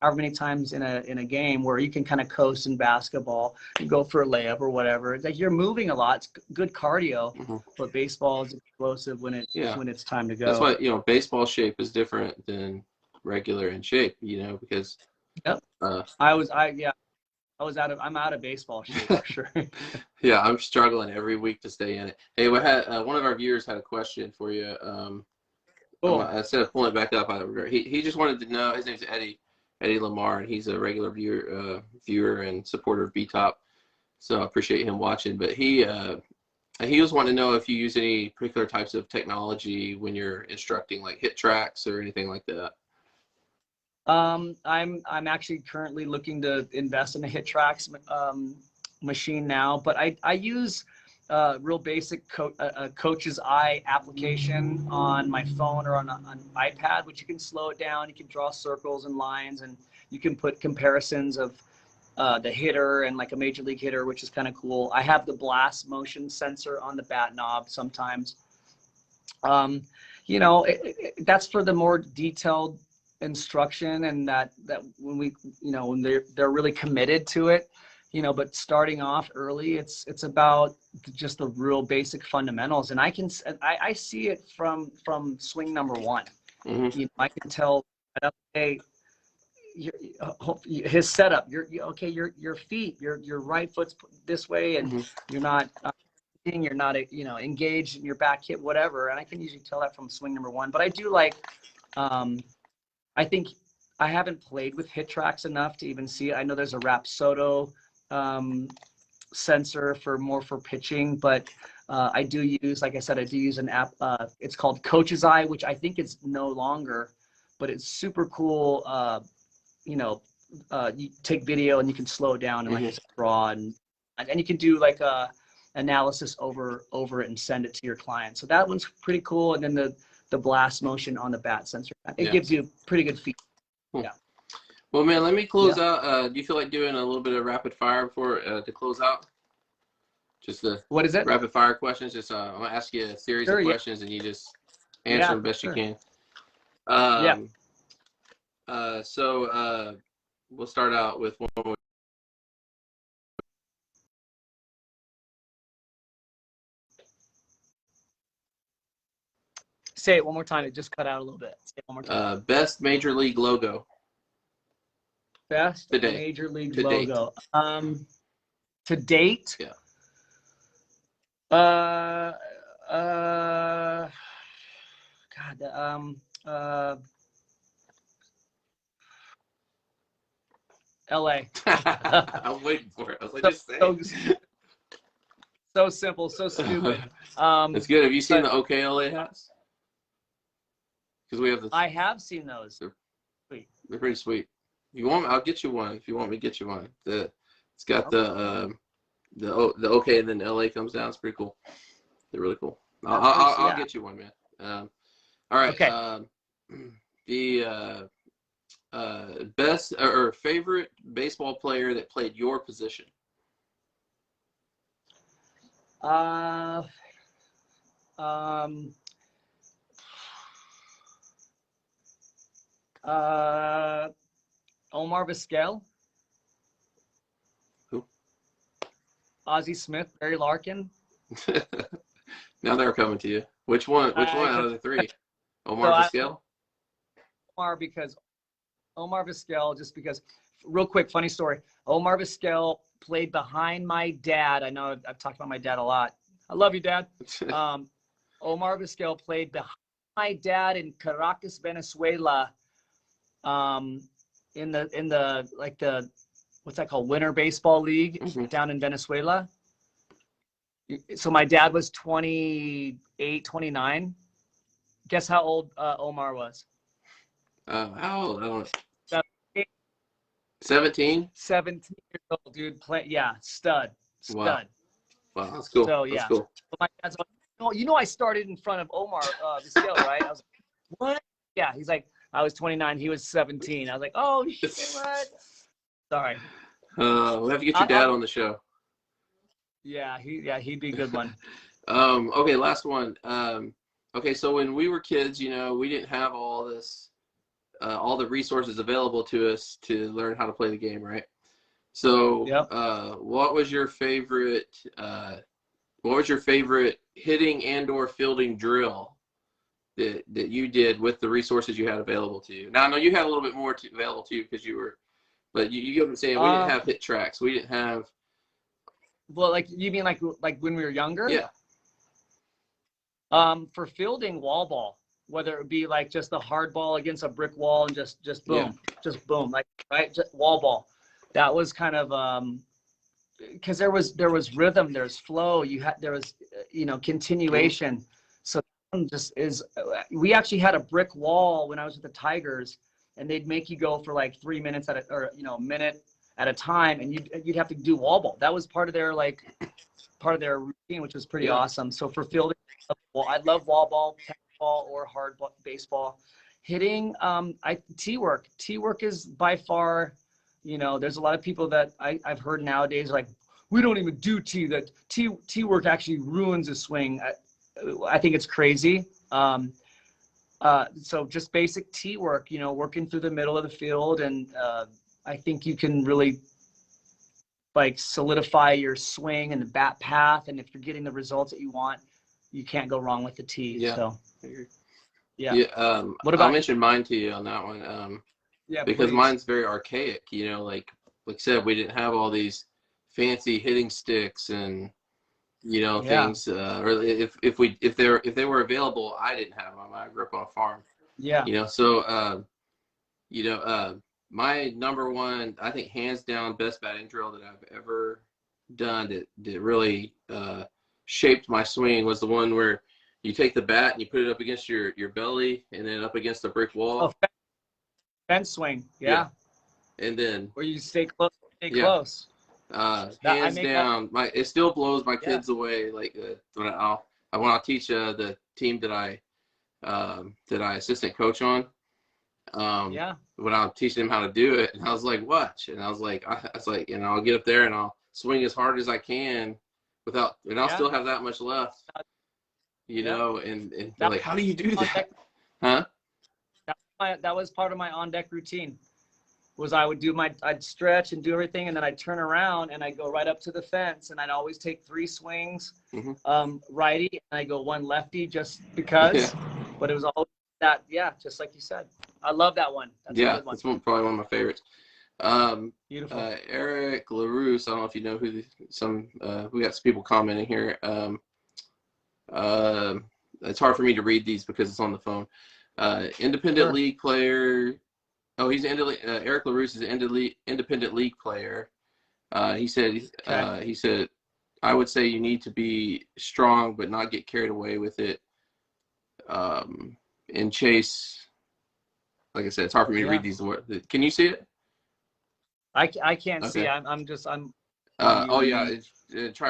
however many times in a game where you can kind of coast in basketball and go for a layup or whatever. It's like you're moving a lot. It's good cardio, hmm, but baseball is explosive yeah. when it's time to That's go. why, you know, baseball shape is different than regular in shape. You know, because Yep. uh, Yeah, I'm out of baseball shape for sure. yeah, I'm struggling every week to stay in it. Hey, we had one of our viewers had a question for you. Cool. Instead of pulling it back up, he just wanted to know. His name's Eddie Lamar, and he's a regular viewer and supporter of B-Top. So I appreciate him watching. But he was wanting to know if you use any particular types of technology when you're instructing, like hit tracks or anything like that. I'm actually currently looking to invest in a HitTrax machine now, but I use real basic Coach's Eye application on my phone or on an iPad, which you can slow it down. You can draw circles and lines, and you can put comparisons of the hitter and like a major league hitter, which is kind of cool. I have the blast motion sensor on the bat knob sometimes. You know, that's for the more detailed instruction, and that when we, you know, when they're really committed to it, you know. But starting off early, it's about just the real basic fundamentals, and I see it from swing number one. Mm-hmm. You know, I can tell, hey, his setup, okay, your feet, your right foot's this way, and you're not you're not, you know, engaged in your back hip, whatever. And I can usually tell that from swing number one. But I do like, I think I haven't played with HitTrax enough to even see it. I know there's a Rapsodo sensor for pitching, but I do use, like I said, I do use an app. It's called Coach's Eye, which I think is no longer, but it's super cool. You know, you take video and you can slow it down and like it's draw, and you can do like a analysis over it and send it to your client. So that one's pretty cool. And then the blast motion on the bat sensor, it gives you pretty good feedback. Cool. Yeah. Well, man, let me close out. Do you feel like doing a little bit of rapid fire before to close out? Just the What is it? rapid fire questions. Just I'm gonna ask you a series of questions, and you just answer them best you can. So we'll start out with one. Say it one more time. It just cut out a little bit. Say it one more time. Best major league logo. Best today. major league To logo. To date. Yeah. LA. I'm waiting for it. I was like, just say. So simple, so stupid. It's good. Have you seen the OK LA hats? Because we have the. I have seen those. They're pretty sweet. If you want, I'll get you one. If you want me to get you one, it's got the OK and then LA comes down. It's pretty cool. They're really cool. I'll get you one, man. All right. Okay. The best or favorite baseball player that played your position. Omar Vizquel. Who? Ozzie Smith, Barry Larkin. Now they're coming to you. Which one out of the three? Omar Vizquel? Omar Vizquel, just because, real quick, funny story. Omar Vizquel played behind my dad. I know I've talked about my dad a lot. I love you, Dad. Omar Vizquel played behind my dad in Caracas, Venezuela, in the like the, what's that called, Winter Baseball League down in Venezuela. So my dad was 28, 29. Guess how old Omar was? How old? I don't know. 17? 17? 17 years old, dude. Stud. Wow, that's cool. So, yeah. That's cool. But my dad's like, you know, I started in front of Omar Vizquel, right? I was like, what? Yeah, he's like, I was 29, he was 17. I was like, oh, shit, what? Sorry. We'll have to get your dad on the show. Yeah, he'd be a good one. Okay, last one. Okay, so when we were kids, you know, we didn't have all this, all the resources available to us to learn how to play the game, right? So, what was your favorite hitting and/or fielding drill that you did with the resources you had available to you? Now, I know you had a little bit more available to you because you were, but you haven't saying we didn't have HitTrax. We didn't have. Well, like, you mean like when we were younger? Yeah. For fielding, wall ball, whether it be like just a hard ball against a brick wall and just boom, like, right, just wall ball. That was kind of because there was rhythm, there's flow, there was continuation. So just we actually had a brick wall when I was with the Tigers, and they'd make you go for like 3 minutes or a minute at a time, and you'd have to do wall ball. That was part of their routine, which was pretty awesome. So for fielding, well, I love wall ball, ball, or hard baseball. Hitting, tee work. Tee work is by far, there's a lot of people that I've heard nowadays like, we don't even do tee. That tee work actually ruins a swing. I think it's crazy. So just basic tee work, working through the middle of the field, and I think you can really like solidify your swing and the bat path. And if you're getting the results that you want, you can't go wrong with the tee. Yeah. So, yeah. What about? I'll mention mine to you on that one. Yeah, because please. mine's very archaic. Like I said, we didn't have all these fancy hitting sticks and things. Or if they were available, I didn't have them. I grew up on a farm. Yeah. So my number one, I think hands down, best batting drill that I've ever done that really shaped my swing was the one where you take the bat and you put it up against your belly and then up against the brick wall. Oh, fence swing. Yeah. And then where you stay close. Close. Hands down, it still blows my kids away. Like when I'll teach the team that I assistant coach on. When I'll teach them how to do it, and I was like, watch, and I was like, I'll get up there and I'll swing as hard as I can and I'll still have that much left, and they're like, how do you do that? Huh? That was part of my on deck routine. Was I'd stretch and do everything, and then I'd turn around and I'd go right up to the fence, and I'd always take 3 swings, righty, and I go 1 lefty just because. But it was always that, just like you said. I love that one. That's a good one. That's probably one of my favorites. Beautiful. Eric LaRousse, I don't know if you know we got some people commenting here. It's hard for me to read these because it's on the phone. Independent league player. Oh, he's Eric LaRousse is an independent league player. He said, I would say you need to be strong, but not get carried away with it. And chase, like I said, it's hard for me to read these words. Can you see it? I can't see. I'm. Try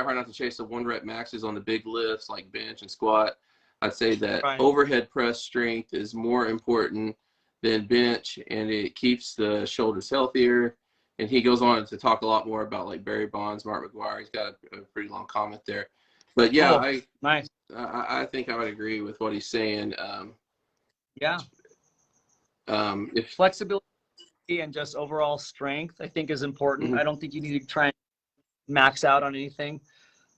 hard not to chase the 1 rep maxes on the big lifts like bench and squat. I'd say that overhead press strength is more important than bench, and it keeps the shoulders healthier. And he goes on to talk a lot more about like Barry Bonds, Mark McGwire. He's got a pretty long comment there. But nice. I think I would agree with what he's saying. If flexibility and just overall strength, I think, is important. I don't think you need to try and max out on anything.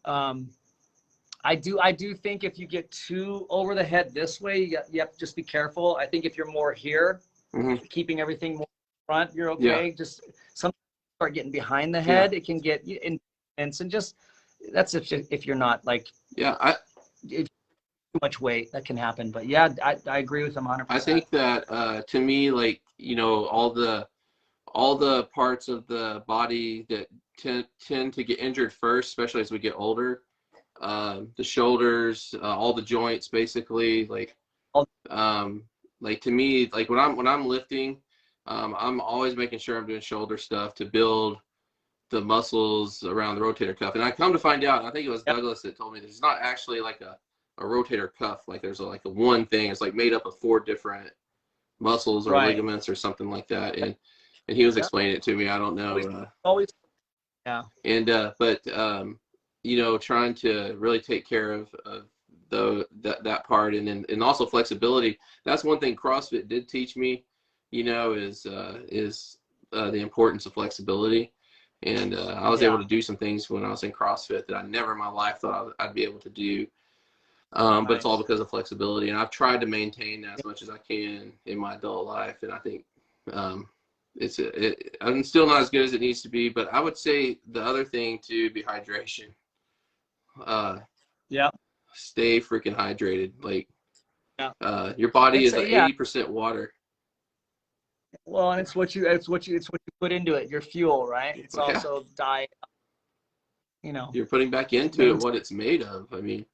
I do think if you get too over the head this way, you have to just be careful. I think if you're more here, keeping everything more front, you're okay. Just sometimes start getting behind the head, it can get intense, and just that's if you're not like if too much weight, that can happen. But I agree with him 100%. I think that to me, like all the parts of the body that tend to get injured first, especially as we get older. The shoulders, all the joints, basically, like to me, like when I'm lifting, I'm always making sure I'm doing shoulder stuff to build the muscles around the rotator cuff. And I come to find out, I think it was Douglas that told me this, it's not actually like a rotator cuff. Like there's like a one thing. It's like made up of 4 different muscles or ligaments or something like that. And he was explaining it to me. I don't know. Trying to really take care of that part, and also flexibility. That's one thing CrossFit did teach me, is the importance of flexibility. And I was able to do some things when I was in CrossFit that I never in my life thought I'd be able to do. But it's all because of flexibility, and I've tried to maintain that as much as I can in my adult life. And I think I'm still not as good as it needs to be. But I would say the other thing too be hydration. Stay freaking hydrated. Like your body is like 80% water. Well, and it's what you put into it, your fuel, right? It's also diet. You're putting back into it what it's made of. I mean,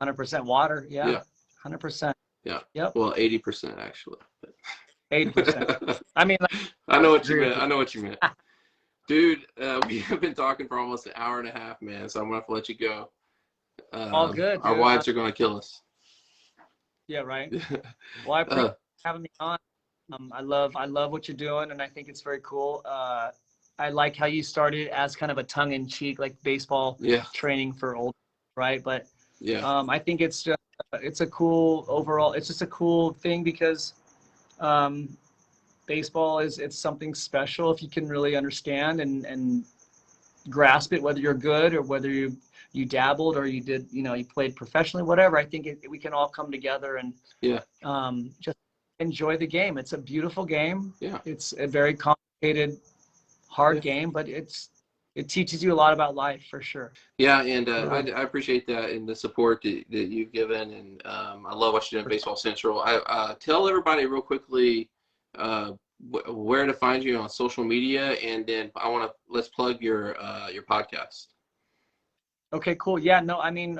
100% water. 100%. Well, 80% actually. 80%. I mean, like, I know what you agree with meant. I know what you meant. Dude, we have been talking for almost an hour and a half, man, so I'm going to have to let you go. All good, Our dude. wives are going to kill us. Yeah, right. Well, I appreciate uh, having me on. I love what you're doing, and I think it's very cool. I like how you started as kind of a tongue-in-cheek, like baseball yeah, training for old, right? But yeah, I think it's a cool overall. It's just a cool thing because um, baseball it's something special if you can really understand and grasp it, whether you're good or whether you dabbled or you did, you played professionally, whatever. I think we can all come together and yeah, just enjoy the game. It's a beautiful game. yeah, It's a very complicated, hard yeah. game, but it teaches you a lot about life for sure. Yeah, and Really, I appreciate that and the support that you've given, and I love what you do in for Baseball Central. I tell everybody real quickly where to find you on social media, and then let's plug your podcast. Okay, cool. Yeah, no, I mean,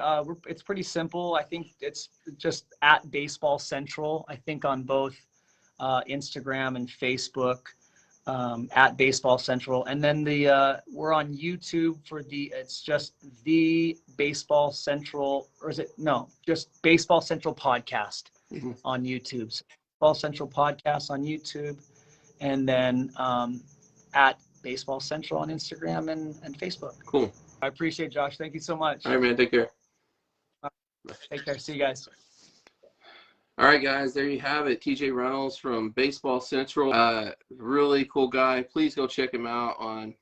it's pretty simple. I think it's just at Baseball Central. I think on both Instagram and Facebook, at Baseball Central, and then we're on YouTube for it's just the Baseball Central, or is it no, just Baseball Central podcast Mhm. on YouTube. So Baseball Central podcast on YouTube, and then at Baseball Central on Instagram and Facebook. Cool. I appreciate it, Josh. Thank you so much. All right, man. Take care. Take care. See you guys. All right, guys, there you have it. TJ Runnells from Baseball Central. Really cool guy. Please go check him out on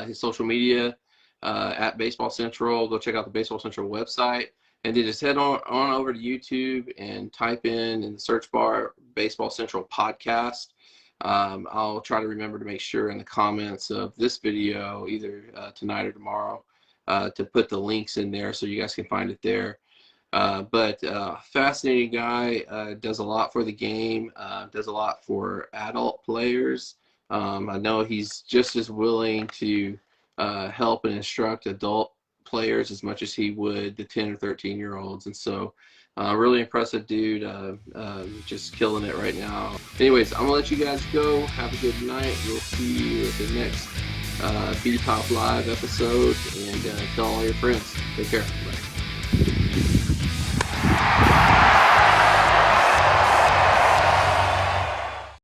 his social media at Baseball Central. Go check out the Baseball Central website. And then just head on over to YouTube and type in the search bar Baseball Central podcast. I'll try to remember to make sure in the comments of this video, either tonight or tomorrow, to put the links in there so you guys can find it there. But fascinating guy, does a lot for the game, does a lot for adult players. I know he's just as willing to help and instruct adult players as much as he would the 10 or 13-year-olds. And so really impressive dude, just killing it right now. Anyways, I'm going to let you guys go. Have a good night. We'll see you at the next B-Top Live episode, and tell all your friends. Take care. Bye.